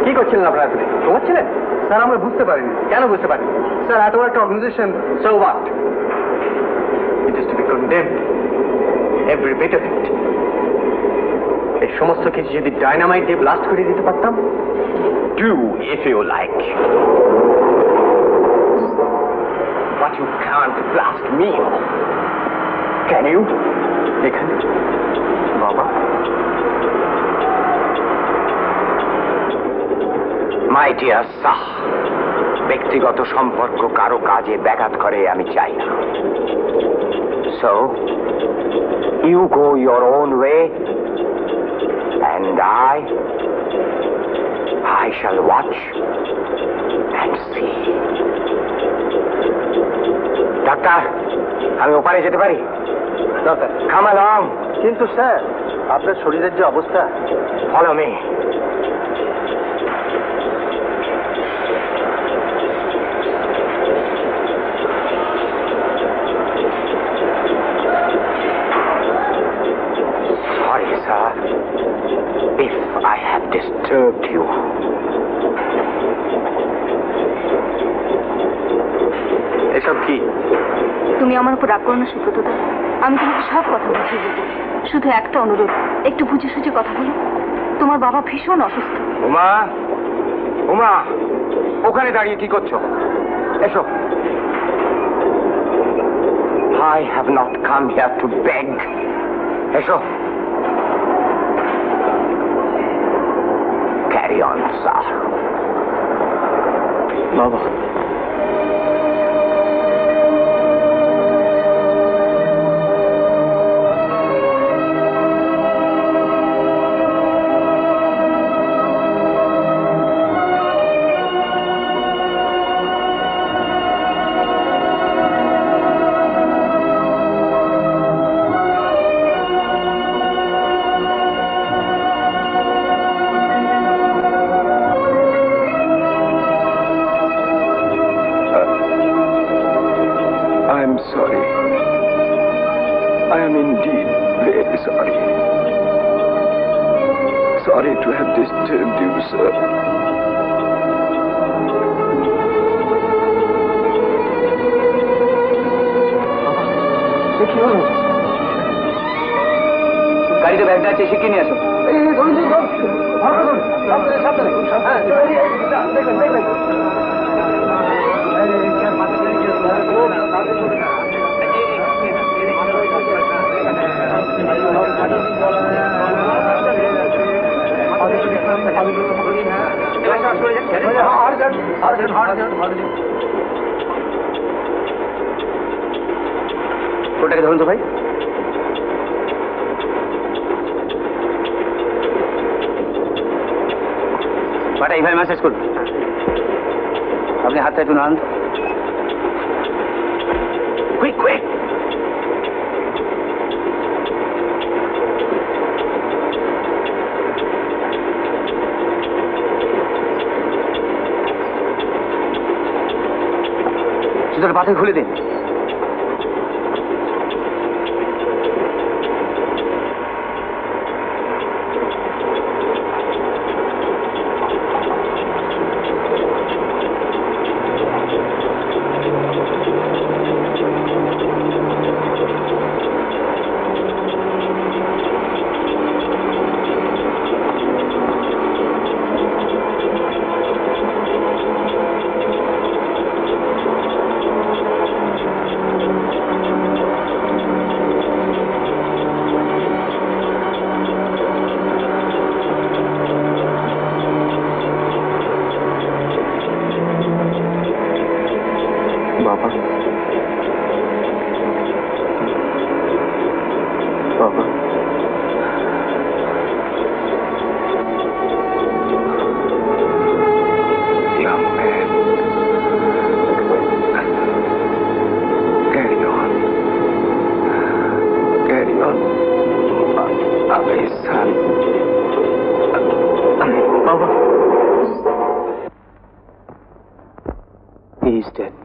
কি করছিলেন আপনারা? ঘুমাচ্ছিলেন? স্যার আমরা বুঝতে পারিনি। কেন বুঝতে পারিনি? স্যার এত বড় একটা organisation, so what? It is to be condemned, every bit of it. এই সমস্ত কিছু যদি ডাইনামাইট দিয়ে ব্লাস্ট করে দিতে পারতাম। Do if you like, but you can't blast me. Can you? এখানে বাবা। মাই ডিয়ার সাহ, ব্যক্তিগত সম্পর্ক কারো কাজে ব্যাঘাত করে আমি চাই না। So you go your own way and I shall watch and see. Doctor, আমি ওপারে যেতে পারি? Come along. কিন্তু স্যার আপনার শরীরের যে অবস্থা। Follow me. Sorry, sir, if I have disturbed you. এসব কি? তুমি আমার উপর রাগ করো না সুব্রতদা, আমি তোমাকে সব কথা বুঝিয়ে দেবো। শুধু একটা অনুরোধ, একটু বুঝে সুঝে কথা বলো। তোমার বাবা ভীষণ অসুস্থ। উমা, উমা, ওখানে দাঁড়িয়ে কি করছো? এসো। I have not come here to beg. এসো। Carry on, sir. বাবা, very sorry. Sorry to have disturbed you, sir. গাড়িতে ব্যাগটা আছে, শিখিয়ে নিয়ে আসো। ওটাকে ধরুন তো ভাই। পাটা এইভাবে ম্যাসেজ করুন। আপনি হাতটা একটু নাড়ান। Quick quick. জুতোটা পাথর খুলে দিন। বাবা, বাবা, young man, carry on, my son. বাবা, he is dead.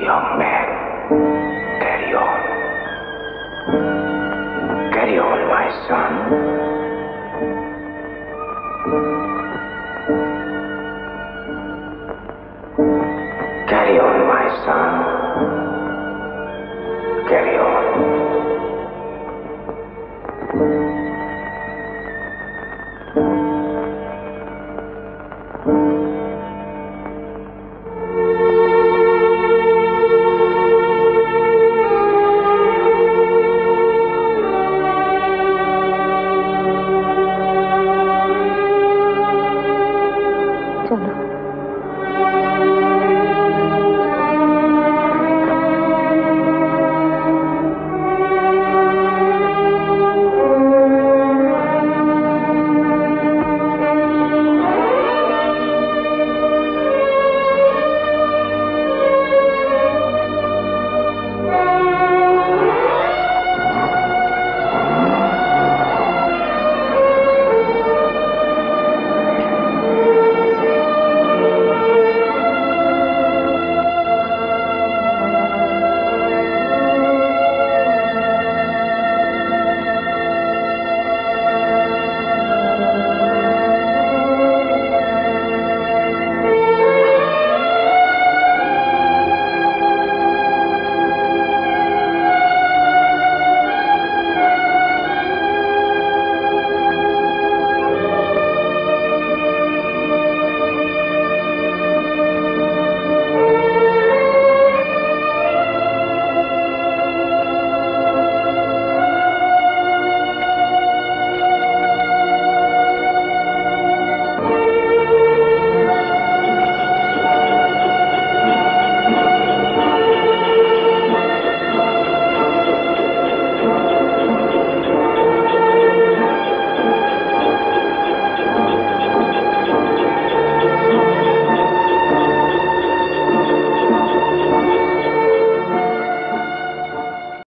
Young man, carry on. Carry on, my son. Carry on, my son.